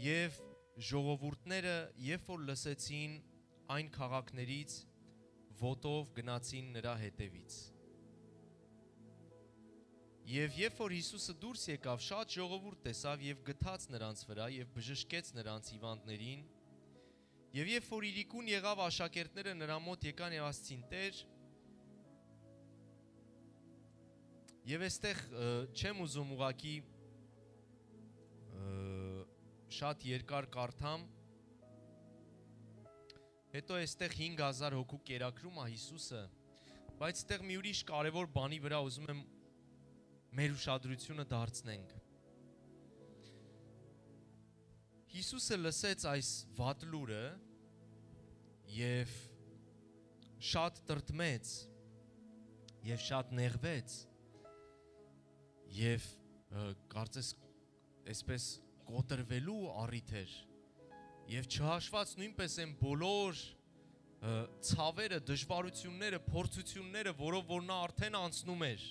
եւ ժողովուրդները, երբ որ լսեցին այն քաղաքներից, ոտով գնացին նրա հետևից։ Եվ երբ որ Հիսուսը դուրս եկավ, շատ ժողովուրդ տեսավ եւ գթաց նրանց վրա եւ բժշկեց նրանց հիվանդներին։ Եվ երբ որ իրիկուն եղավ, աշակերտները նրա մոտ եկան եւ ասցին. Տեր, եւ այստեղ չեմ ուզում ուղակի շատ երկար կարդամ, հետո այստեղ 5000 հոգու կերակրում է Հիսուսը, բայց այստեղ մի ուրիշ կարևոր բանի վրա ուզում եմ մեր ուշադրությունը դարձնենք։ Հիսուսը լսեց այս վատ լուրը եւ շատ տրտմեց եւ շատ նեղվեց եւ կարծես այսպես կոտրվելու առիթ էր եւ չհաշված նույնպես են բոլոր ցավերը, դժվարությունները, փորձությունները, որով որ նա արդեն անցնում էր,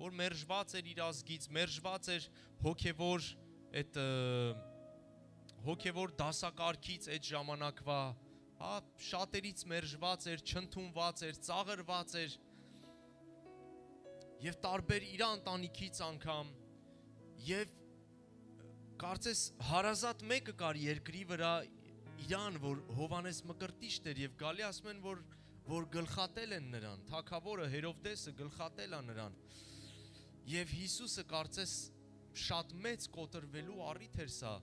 որ մերժված էր իր ազգից, մերժված էր հոգևոր դասակարգից այդ ժամանակվա, հա, շատերից մերժված էր, չընդունված էր, ծաղրված էր եւ տարբեր իր ընտանիքից անգամ եւ կարծես հարազատ մեկը կար երկրի վրա իրան, որ Հովանես Մկրտիչն էր եւ գալի ասում են, որ գլխատել են նրան, թագավորը Հերովդեսը գլխատել է նրան։ Եվ Հիսուսը կարծես շատ մեծ կոտրվելու առիթ էր սա,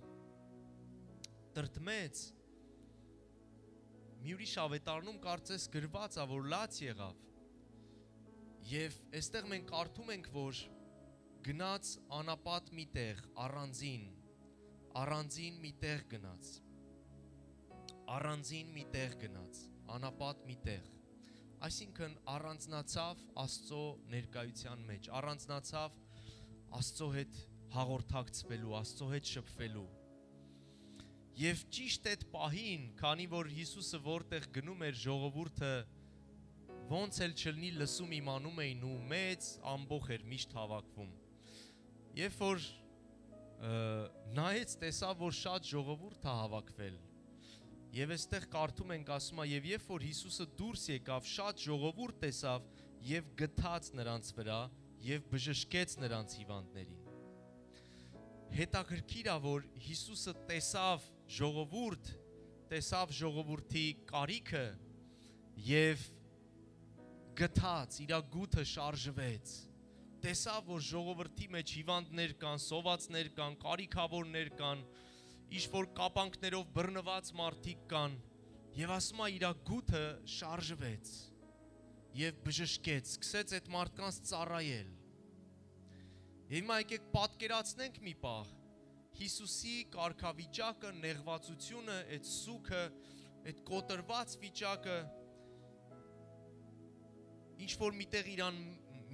տրտմեց, մի ուրիշ ավետարանում կարծես գրված է, որ լաց եղավ, եւ այստեղ մենք կարդում ենք, որ գնաց անապատ մի տեղ, առանձին մի տեղ գնաց, անապատ մի տեղ, այսինքն առանձնացավ Աստծո ներկայության մեջ, առանձնացավ Աստծո հետ հաղորդակցվելու, Աստծո հետ շփվելու։ Եվ ճիշտ այդ պահին, քանի որ Հիսուսը որտեղ գնում էր, ժողովուրդը ոնց էլ չլինի լսում իմանում էին ու մեծ ամբոխ էր միշտ հավաքվում։ Երբ որ նայեց, տեսավ, որ շատ ժողովուրդ է հավաքվել։ Եվ այստեղ կարդում ենք, ասում է, եւ երբ որ Հիսուսը դուրս եկավ, շատ ժողովուրդ տեսավ եւ գթաց նրանց վրա եւ բժշկեց նրանց հիվանդներին։ Հետաքրքիր է, որ Հիսուսը տեսավ ժողովրդի կարիքը եւ գթաց, իր գութը շարժվեց։ Տեսավ, որ ժողովրդի մեջ հիվանդներ կան, սովածներ կան, կարիքավորներ կան, ինչ-որ կապանքներով բռնված մարդիկ կան, եւ ասում է, իր գութը շարժվեց եւ բժշկեց, սկսեց այդ մարդկանց ծառայել։ Հիմա եկեք պատկերացնենք մի պահ Հիսուսի կարգավիճակը, նեղվածությունը, այդ սուքը, այդ կոտրված վիճակը, ինչ որ միտեղ իրան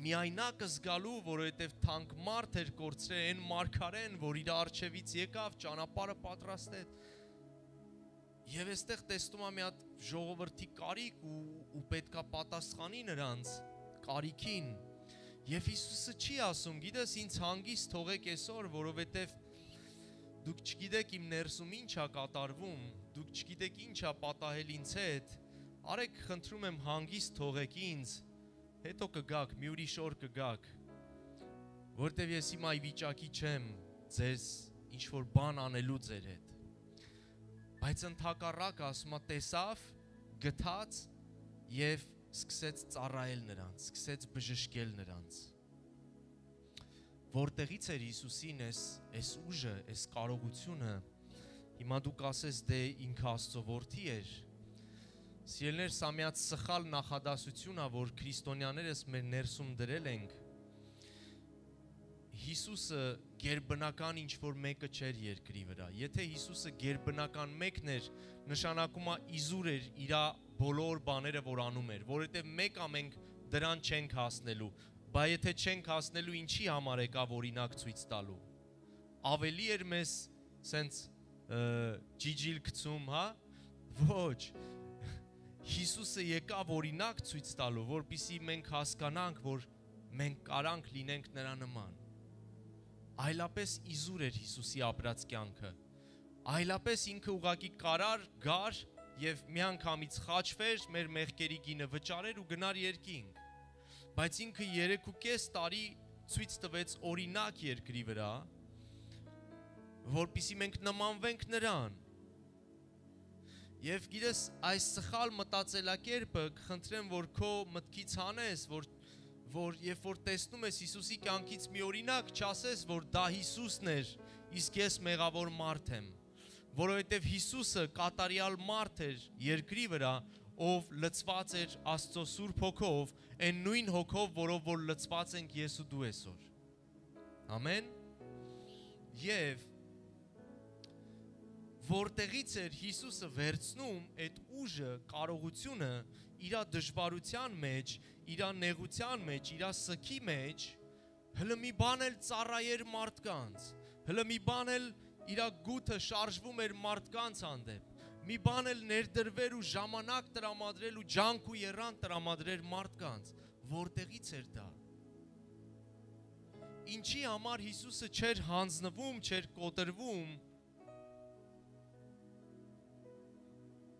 միայնակը զգալու, որովհետև թանկ մարդ էր կորցրել, այն մարգարեն, որ իր առջևից եկավ, ճանապարհը պատրաստեց։ Եվ այստեղ տեսնում եմ մի հատ ժողովրդի կարիք ու պետքա պատասխանի նրանց կարիքին։ Եվ Հիսուսը չի ասում, գիտես, ինձ հանգիստ թողեք այսօր, որովհետև դուք չգիտեք իմ ներսում ինչ է կատարվում, դուք չգիտեք ինչ է պատահել ինձ հետ, արեք խնդրում եմ հանգիստ թողեք ինձ, հետո կգաք, մի ուրիշ օր կգաք, որտև ես հիմա ի վիճակի չեմ ձեզ ինչ-որ բան անելու ձեր հետ։ Բայց ընդհակառակը ասում է տեսավ, գթաց եւ սկսեց ծառայել նրանց, սկսեց բժշկել նրանց։ Որտեղից էր Հիսուսին այս ուժը, այս կարողությունը, հիմա դուք ասես դե ինքը Աստծո որդի էր։ Սիրելիներ, սա միած սխալ նախադասություն է, որ քրիստոնյաներս մեր ներսում դրել ենք։ Հիսուսը գերբնական ինչ-որ մեկը չէր երկրի վրա, եթե Հիսուսը գերբնական մեկն էր, նշանակում է իզուր էր իր բոլոր բաները, որ անում էր, որովհետև մեկ ամենք դրան չենք հասնելու, բայց եթե չենք հասնելու, ինչի համար եկավ օրինակ ցույց տալու։ Ավելի էր մեզ սենց ջիջիլ գցում, հա։ Ոչ։ Հիսուսը եկավ օրինակ ցույց տալու, որպեսզի մենք հասկանանք, որ մենք կարանք լինենք նրա նման։ Այլապես իզուր էր Հիսուսի ապրած կյանքը։ Այլապես ինքը ուղղակի կարար գար եւ միանգամից խաչվեր, մեր մեղքերի գինը վճարեր ու գնար երկինք։ Բայց ինքը 3.5 տարի ցույց տվեց օրինակ երկրի վրա, որպեսզի մենք նմանվենք նրան։ Եվ գիտես, այս սխալ մտածելակերպը կխնդրեմ, որ քո մտքից հանես, որ երբ որ տեսնում ես Հիսուսի կյանքից մի օրինակ, չասես, որ դա Հիսուսն էր, իսկ ես մեղավոր մարդ եմ, որովհետև Հիսուսը կատարյալ մարդ էր երկրի վրա, ով լցված էր Աստծո Սուրբ Հոգով, այն նույն հոգով, որով որ լցված ենք ես ու դու այսօր։ Ամեն։ Եվ որտեղից էր Հիսուսը վերցնում այդ ուժը, կարողությունը իր դժվարության մեջ, իր նեղության մեջ, իր սքի մեջ, հələ մի բան էլ ծառայեր մարդկանց, հələ մի բան էլ իր գութը շարժվում էր մարդկանց հանդեպ, մի բան էլ ներդրվեր ու ժամանակ տրամադրել ու ջանք ու եռանդ տրամադրեր մարդկանց, որտեղից էր դա։ Ինչի համար Հիսուսը չէր հանձնվում, չէր կոտրվում,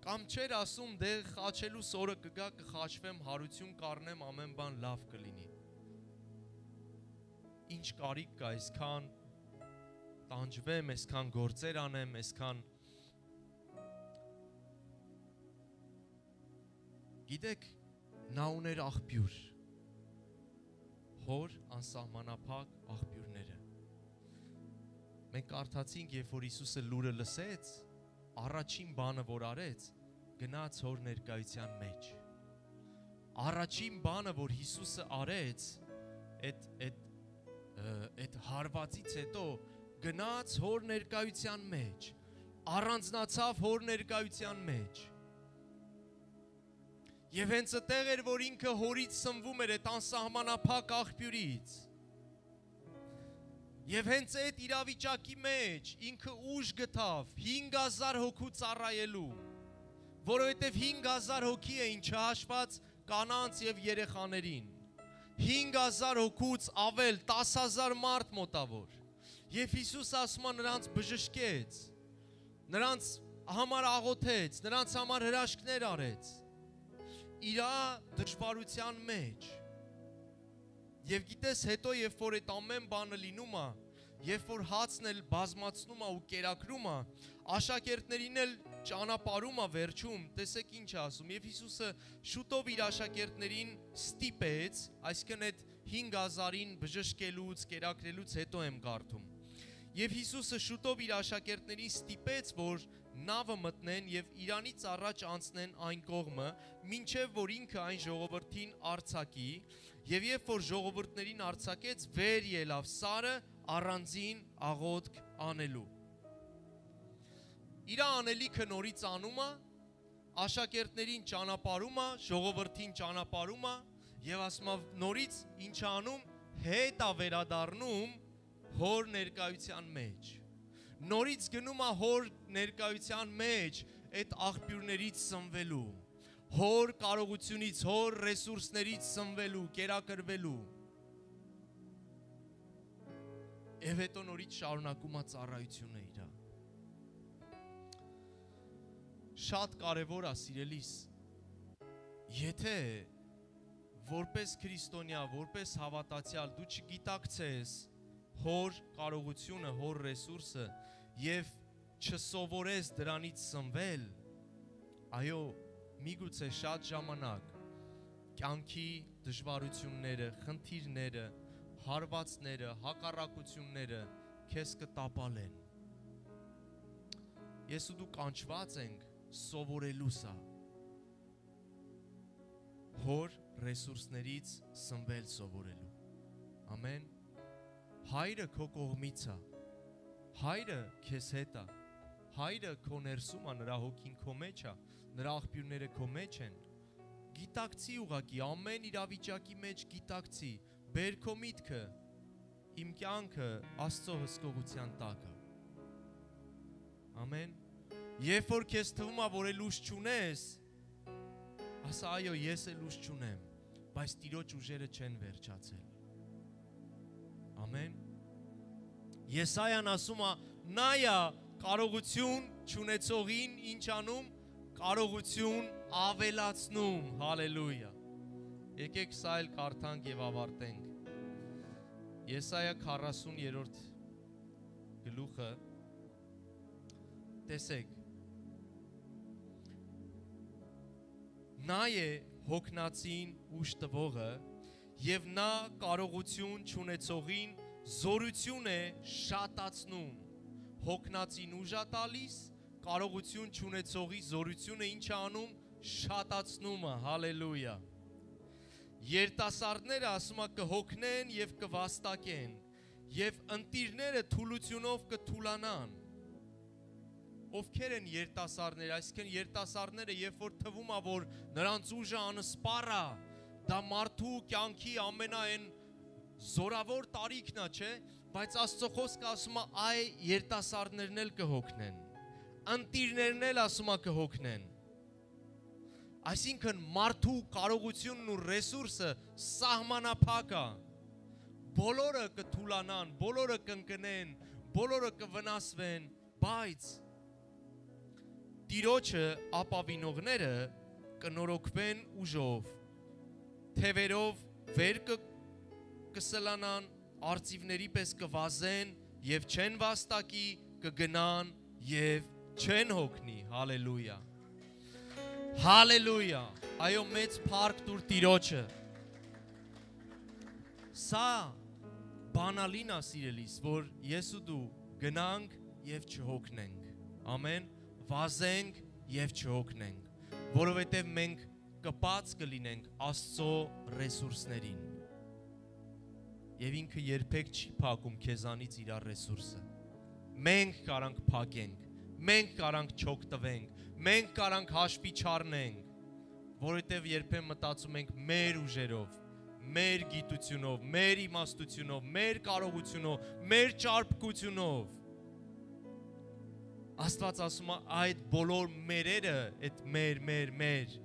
կամ չէր ասում, դե խաչելու սորը կգա, կխաչվեմ, հարություն կառնեմ, ամեն բան լավ կլինի։ Ինչ կարիք կա, այսքան տանջվեմ, այսքան գործեր անեմ, այսքան։ Գիտեք, նա ուներ աղբյուր, հոր անսահմանափակ աղբյուրները։ Մենք կարդացինք, երբ որ Հիսուսը լուրը լսեց, առաջին բանը, որ արեց, գնաց հոր ներկայության մեջ։ Առաջին բանը, որ Հիսուսը արեց, այդ հարվածից հետո գնաց հոր ներկայության մեջ, առանձնացավ հոր ներկայության մեջ։ Եվ հենց այդտեղ էր, որ ինքը հորից սնվում էր, այդ անսահմանափակ աղբյուրից։ Եվ հենց այդ իրավիճակի մեջ ինքը ուժ գտավ 5000 հոգու ծառայելու, որովհետև 5000 հոգի էին չհաշված կանանց եւ երեխաներին, 5000 հոգուց ավել 10000 մարդ մոտավոր, եւ Հիսուս ասում է նրանց բժշկեց, նրանց համար աղոթեց, նրանց համար հրաշքներ արեց, իր դժվարության մեջ։ Եվ գիտես, հետո երբ որ այդ ամեն բանը լինում է, երբ որ հացն էլ բազմացնում է ու կերակրում է, աշակերտներին էլ ճանապարհում է վերջում, տեսեք ինչ է ասում, եւ Հիսուսը շուտով իր աշակերտներին ստիպեց, այսինքն այդ 5000-ին բժշկելուց, կերակրելուց հետո եմ կարդում։ Եվ Հիսուսը շուտով իր աշակերտներին ստիպեց, որ նավը մտնեն եւ Իրանից առաջ անցնեն այն կողմը, մինչեւ որ ինքը այն ժողովրդին արձակի, եւ երբ որ ժողովուրդներին արձակեց, վեր ելավ սարը առանձին աղոթք անելու։ Իր անելիքը նորից անում է, աշակերտներին ճանապարհում է, ժողովրդին ճանապարհում է եւ ասում է նորից ինչ անում, հետ է վերադառնում հոր ներկայության մեջ։ Նորից գնում է հոր ներկայության մեջ այդ աղբյուրներից սնվելու, հոր կարողությունից, հոր ռեսուրսներից սնվելու, կերակրվելու։ Եվ հետո նորից շարունակում է ծառայությունը իր։ Շատ կարևոր է, սիրելիս, եթե որպես քրիստոնյա, որպես հավատացյալ դու չգիտակցես հոր կարողությունը, հոր ռեսուրսը եւ չսովորես դրանից սնվել, այո, միգուցե շատ ժամանակ կյանքի դժվարությունները, խնդիրները, հարվածները, հակառակությունները քեզ կտապալեն։ Ես ու դու կանչված ենք սովորելու սա, հոր ռեսուրսներից սնվել սովորելու։ Ամեն։ Հայրը քո կողմից է։ Հայրը քեզ հետ է։ Հայրը քո ներսում է, նրա հոգին քո մեջ է, նրա աղբյուրները քո մեջ են։ Գիտակցի ուղղակի, ամեն իրավիճակի մեջ գիտակցի, բեր քո միտքը, իմ կյանքը Աստծո հսկողության տակ է։ Ամեն։ Երբ որ քեզ թվում է, որ էլ ուժ չունես, ասա այո, ես էլ ուժ չունեմ, բայց Տիրոջ ուժերը չեն վերջացել։ Ամեն։ Եսայան ասում է, նա է կարողություն չունեցողին ինչ անում, կարողություն ավելացնում, հալելույա։ Եկեք սա էլ կարդանք եւ ավարտենք։ Եսայա 40-րդ գլուխը, տեսեք, նա է հոգնածին ուժ տվողը եւ նա կարողություն չունեցողին զորություն է շատացնում, հոգնածին ուժ է տալիս, կարողություն չունեցողի զորությունը ինչ է անում, շատացնում է, հալելույա։ Երիտասարդները ասում է կհոգնեն եւ կվաստակեն եւ ընտիրները թուլությունով կթուլանան։ Ովքեր են երիտասարդները, այսինքն երիտասարդները, երբ որ թվում է, որ նրանց ուժը անսպառ է, դա մարդու կյանքի ամենայն զորավոր տարիքն է, չէ, բայց Աստծո խոսքը ասում է այ երիտասարդներն էլ կհոգնեն, ընտիրներն էլ ասում է կհոգնեն։ Այսինքն մարդու կարողությունն ու ռեսուրսը սահմանափակ է։ Բոլորը կթուլանան, բոլորը կընկնեն, բոլորը կվնասվեն, բայց Տիրոջը ապավինողները կնորոգվեն ուժով, թևերով վեր կսլանան, արծիվների պես կվազեն եւ չեն վաստակի, կգնան եւ չեն հոգնի, հալելույա։ Հալելույա, այո մեծ փառք տուր Տիրոջը։ Սա բանալին է սիրելիս, որ ես ու դու գնանք եւ չհոգնենք, ամեն, վազենք եւ չհոգնենք, որովհետեւ մենք կպած կլինենք Աստծո ռեսուրսներին։ Եվ ինքը երբեք չի փակում քեզանից իր ռեսուրսը։ Մենք կարանք փակենք, մենք կարանք չօգտվենք, մենք կարանք հաշվի չառնենք, որովհետև երբեմն մտածում ենք մեր ուժերով, մեր գիտությունով, մեր իմաստությունով, մեր կարողությունով, մեր ճարպկությունով։ Աստված ասում է այդ բոլոր մերերը, այդ մեր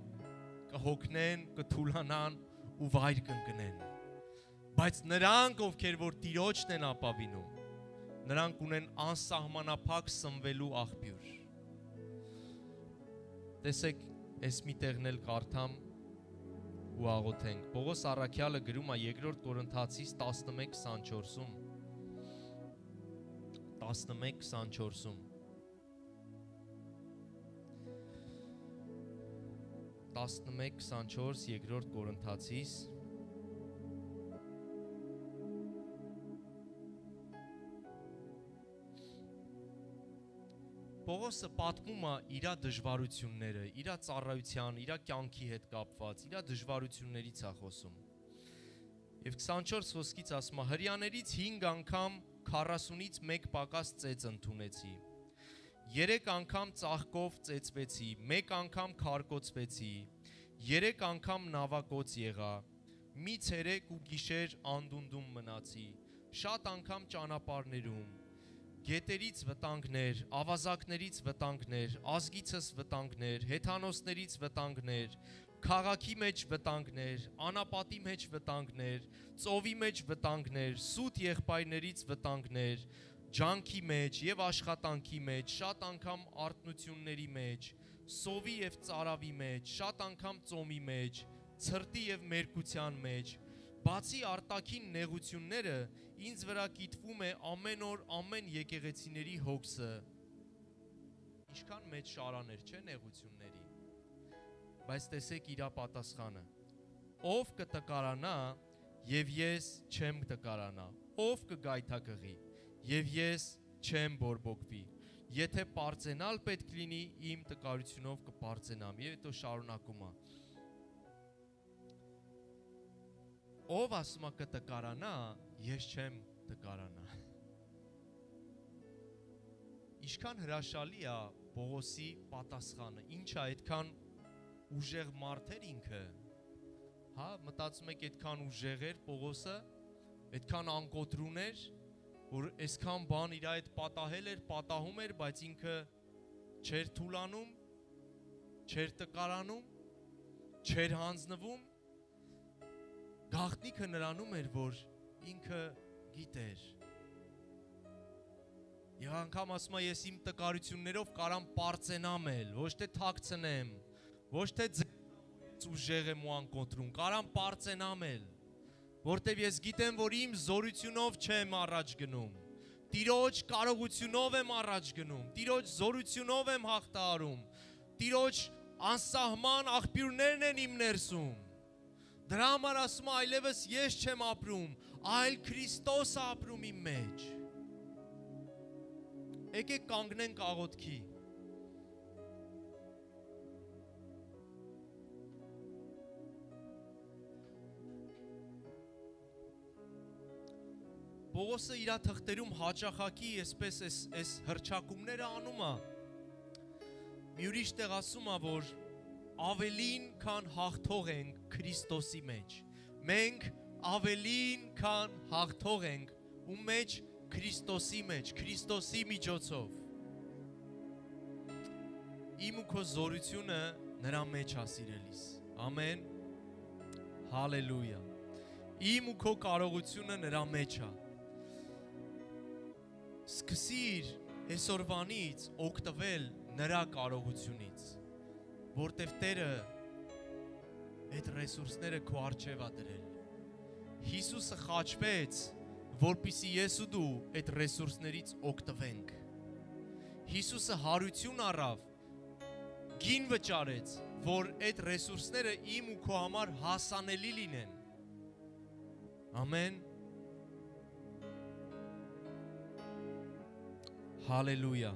կհոգնեն, կթուլանան ու վայր կընկնեն։ Բայց նրանք, ովքեր որ Տիրոջն են ապավինում, նրանք ունեն անսահմանափակ սնվելու աղբյուր։ Տեսեք, ես մի տեղն էլ կարդամ ու աղոթենք։ Պողոս առաքյալը գրում է 2 Կորինթացիս 11:24-ում։ 11:24-ում։ 11:24 2 Կորինթացիս Պողոսը պատմում է իր դժվարությունները, իր ծառայության, իր կյանքի հետ կապված, իր դժվարություններից է խոսում։ Եվ 24 խոսքից ասում է. հրյաներից 5 անգամ 40-ից 1 պակաս ծեծ ընդունեցի, 3 անգամ ծաղկով ծեծվեցի, 1 անգամ քարկոծվեցի, 3 անգամ նավակոծ եղա, մի ցերեկ ու գիշեր անդունդում մնացի, շատ անգամ ճանապարհներում, գետերից վտանգներ, ավազակներից վտանգներ, ազգիցս վտանգներ, հեթանոսներից վտանգներ, քաղաքի մեջ վտանգներ, անապատի մեջ վտանգներ, ծովի մեջ վտանգներ, սուտ եղբայրներից վտանգներ, ջանքի մեջ եւ աշխատանքի մեջ, շատ անգամ արթնությունների մեջ, սովի եւ ծարավի մեջ, շատ անգամ ծոմի մեջ, ցրտի եւ մերկության մեջ, բացի արտաքին նեղությունները, ինձ վրա կիտվում է ամեն օր ամեն եկեղեցիների հոգսը։ Ինչքան մեծ շարաներ, չէ, նեղությունների։ Բայց տեսեք իր պատասխանը. ով կտկարանա եւ ես չեմ տկարանա, ով կգայթակղի եւ ես չեմ բորբոքվի, եթե պարծենալ պետք լինի, իմ տկարությունով կպարծենամ։ Եվ հետո շարունակում է. ով ասում է կտկարանա, ես չեմ տկարանա։ Ինչքան հրաշալի է Պողոսի պատասխանը, ինչ է այդքան ուժեղ մարդ էր ինքը, հա, մտածում եք այդքան ուժեղ էր Պողոսը, այդքան անկոտրուն էր, որ այսքան բան իր այդ պատահել էր, պատահում էր, բայց ինքը չեր թուլանում, չեր տկարանում, չեր հանձնվում, գաղտնիքը նրանում էր, որ ինքը գիտեր։ Եվ անգամ ասում է, ես իմ տկարություններով կարամ պարծենամ էլ, ոչ թե թաքցնեմ, ոչ թե ուժեղ եմ ու անկոտրում, կարամ պարծենամ էլ, որտև ես գիտեմ, որ իմ զորությունով չեմ առաջ գնում, Տիրոջ կարողությունով եմ առաջ գնում, Տիրոջ զորությունով եմ հաղթահարում, Տիրոջ անսահման աղբյուրներն են իմ ներսում։ Դրա համար ասում է, այլևս ես չեմ ապրում, այլ Քրիստոսը ապրում իմ մեջ։ Եկեք կանգնենք աղոթքի։ Պողոսը իր թղթերում հաճախակի այսպես այս հռչակումները անում է։ Մի ուրիշ տեղ ասում է, որ ավելին քան հաղթող ենք Քրիստոսի մեջ։ Մենք ավելին քան հաղթող ենք ում մեջ Քրիստոսի մեջ, Քրիստոսի միջոցով։ Իմ ու քո զորությունը նրա մեջ է, սիրելիս։ Ամեն։ Հալելույա։ Իմ ու քո կարողությունը նրա մեջ է։ Սկսիր այսօրվանից օգտվել նրա կարողությունից, որտև Տերը այդ ռեսուրսները քո առջև է դրել։ Հիսուսը խաչվեց, որպեսզի ես ու դու այդ ռեսուրսներից օգտվենք։ Հիսուսը հարություն առավ, գին վճարեց, որ այդ ռեսուրսները իմ ու քո համար հասանելի լինեն։ Ամեն։ Հալելույա։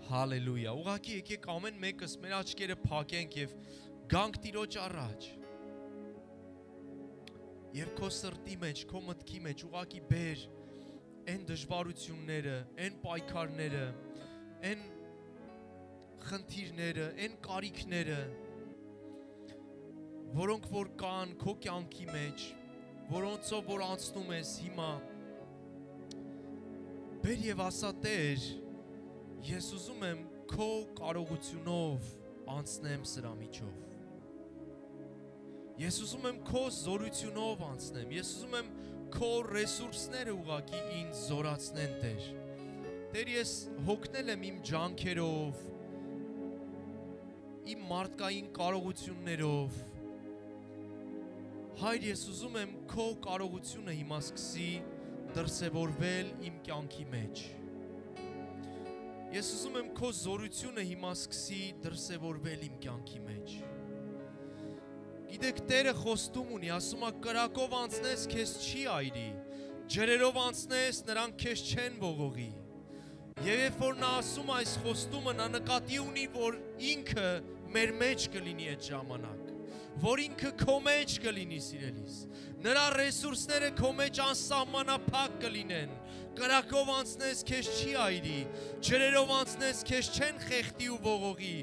Հալելույա։ Ուղղակի եկեք ամեն մեկս մեր աչքերը փակենք եւ գանք Տիրոջ առաջ։ Եվ քո սրտի մեջ, քո մտքի մեջ ուղղակի բեր այն դժվարությունները, այն պայքարները, այն խնդիրները, այն կարիքները, որոնք որ կան քո կյանքի մեջ, որոնցով որ անցնում ես հիմա, բեր եւ ասա Տեր, ես ուզում եմ քո կարողությունով անցնեմ սրա միջով։ Ես ուզում եմ քո զորությունով անցնեմ, ես ուզում եմ քո ռեսուրսները ուղղակի ինձ զորացնեն, Տեր։ Տեր, ես հոգնել եմ իմ ջանքերով, իմ մարդկային կարողություններով։ Հայր, ես ուզում եմ քո կարողությունը հիմա սկսի դրսևորվել իմ կյանքի մեջ։ Ես ուզում եմ քո զորությունը հիմա սկսի դրսևորվել իմ կյանքի մեջ։ Գիտեք, Տերը խոստում ունի, ասում է կրակով անցնես, քեզ չի այրի, ջրերով անցնես, նրանք քեզ չեն ողողի։ Եվ երբ որ նա ասում այս խոստումը, նա նկատի ունի, որ ինքը մեր մեջ կլինի այդ ժամանակ, որ ինքը քո մեջ կլինի, սիրելիս։ Նրա ռեսուրսները քո մեջ անսահմանափակ կլինեն։ Կրակով անցնես, քեզ չի այրի, ջրերով անցնես, քեզ չեն խեղդի ու ողողի,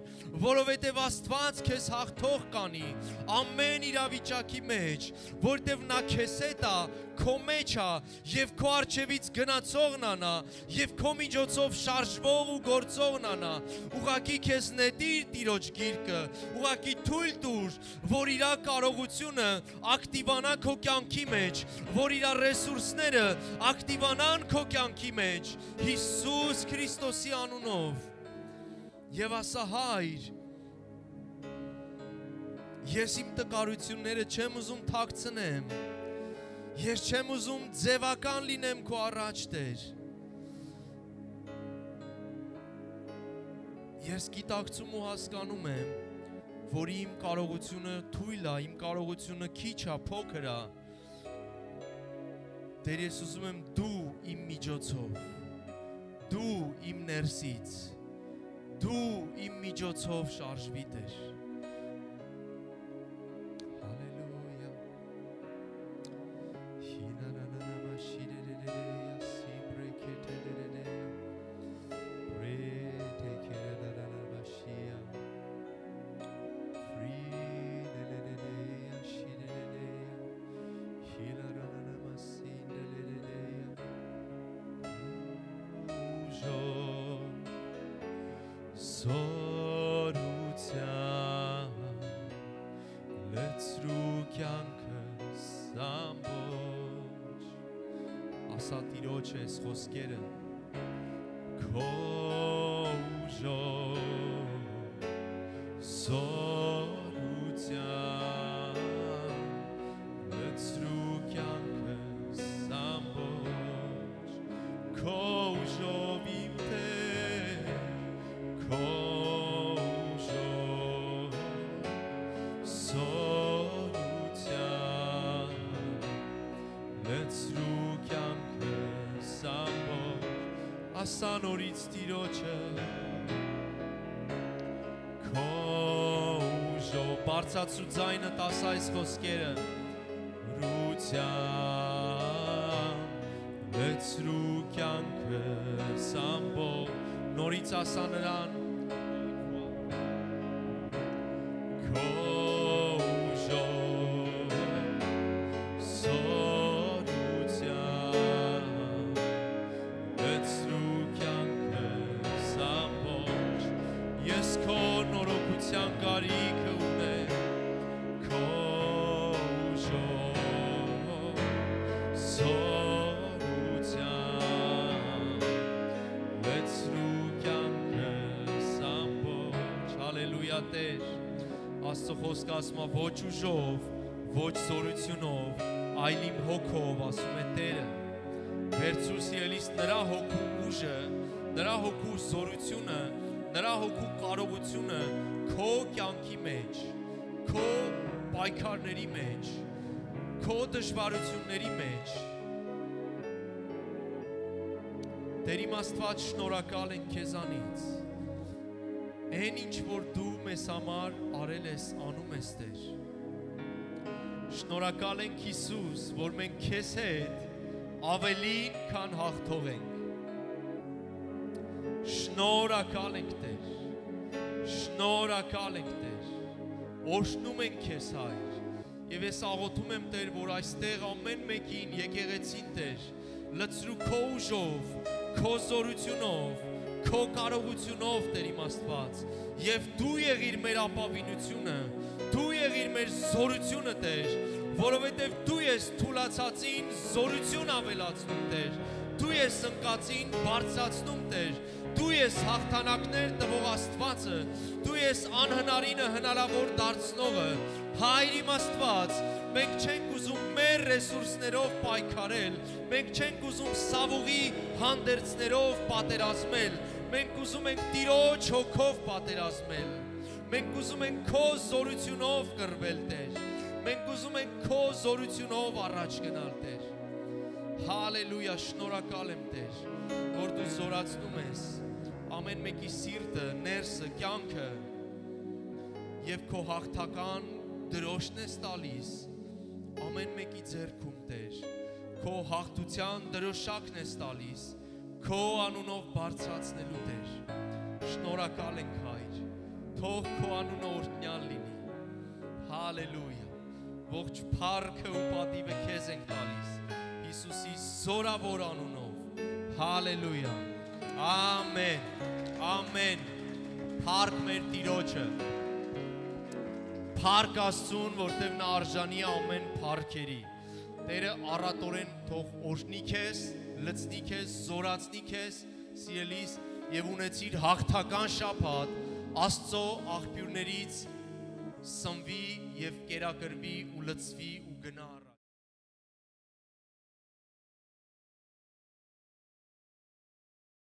որովհետև Աստված քեզ հաղթող կանի ամեն իրավիճակի մեջ, որտև նա քեզ հետ է, քո մեջ է եւ քո առջևից գնացողն անա եւ քո միջոցով շարժվող ու գործողն անա։ Ուղղակի քեզ նետիր Տիրոջ գիրկը, ուղղակի թույլ տուր, որ իր կարողությունը ակտիվանա քո կյանքի մեջ, որ իր ռեսուրսները ակտիվանան քո կյանքի մեջ, Հիսուս Քրիստոսի անունով։ Եվ ասա Հայր, ես իմ տկարությունները չեմ ուզում թաքցնեմ, ես չեմ ուզում ձևական լինեմ քո առաջ, Տեր։ Ես գիտակցում ու հասկանում եմ, որ իմ կարողությունը թույլ է, իմ կարողությունը քիչ է, փոքր է։ Տեր, ես ուզում եմ դու իմ միջոցով, դու իմ ներսից, դու իմ միջոցով շարժվի, Տեր։ Հալելույա։ ասա Տիրոջ ես խոսքերը քո ուժով զորության լցրու կյանքս ամբողջ քո ուժով իմ Տեր քո ուժով զորության լցրու կյանքս ամբողջ ասա նորից Տիրոջը քո ուժով բարձրացու ձայնը տաս այս խոսքերը ռության լցրու կյանքս ամբողջ նորից ասա նրան քո ուժով զորության լցրու կյանքս ամբողջ ես քո նորոգության կարիքը ունեմ քո ուժով զորության լցրու կյանքս ամբողջ հալելույա Տեր Աստծո խոսքը ասում է ոչ ուժով ոչ զորությունով այլ իմ հոգով ասում է Տերը վերցուս ելիս նրա հոգու ուժը նրա հոգու զորությունը նրա հոգու կարողությունը քո կյանքի մեջ քո պայքարների մեջ քո դժվարությունների մեջ Տեր իմ Աստված շնորհակալ ենք քեզանից Այն ինչ որ դու մեզ համար արել ես անում ես Տեր Շնորհակալ ենք Հիսուս որ մենք քեզ հետ ավելին քան հաղթող ենք Շնորհակալ ենք Տեր Շնորհակալ ենք Տեր Օրհնում ենք քեզ Հայր Եվ ես աղոթում եմ Տեր որ այստեղ ամեն մեկին եկեղեցին Տեր լցրու քո ուժով քո զորությունով քո կարողությունով Տեր իմ Աստված եւ դու եղիր մեր ապավինությունը դու եղիր մեր զորությունը Տեր որովհետեւ դու ես թուլացածին զորություն ավելացնում Տեր դու ես ընկածին բարձրացնում Տեր դու ես հաղթանակներ տվող Աստվածը դու ես անհնարինը հնարավոր դարձնողը Հայր իմ Աստված մենք չենք ուզում մեր ռեսուրսներով պայքարել մենք չենք ուզում սավուղի հանդերձներով պատերազմել մենք ուզում ենք Տիրոջ հոգով պատերազմել մենք ուզում ենք քո զորությունով կռվել Տեր մենք ուզում ենք քո զորությունով առաջ գնալ Տեր հալելույա շնորհակալ եմ Տեր որ դու զորացնում ես ամեն մեկի սիրտը ներսը կյանքը եւ քո հաղթական դրոշն ես տալիս ամեն մեկի ձեռքում Տեր քո հաղթության դրոշակն ես տալիս քո անունով բարձրացնելու Տեր շնորհակալ ենք Հայր թող քո անունը օրհնյալ լինի հալելույա ողջ փառքը ու պատիվը քեզ ենք տալիս Հիսուսի զորավոր անունով հալելույա ամեն ամեն փառք մեր Տիրոջը Փառք Աստծուն, որտեղ նա արժանի է ամեն փառքերի։ Տերը առատորեն թող օրհնի քեզ, լցնի քեզ, զորացնի քեզ, սիրելիս, եւ ունեցիր հաղթական շաբաթ Աստծո աղբյուրներից սնվի եւ կերակրվի ու լցվի ու գնա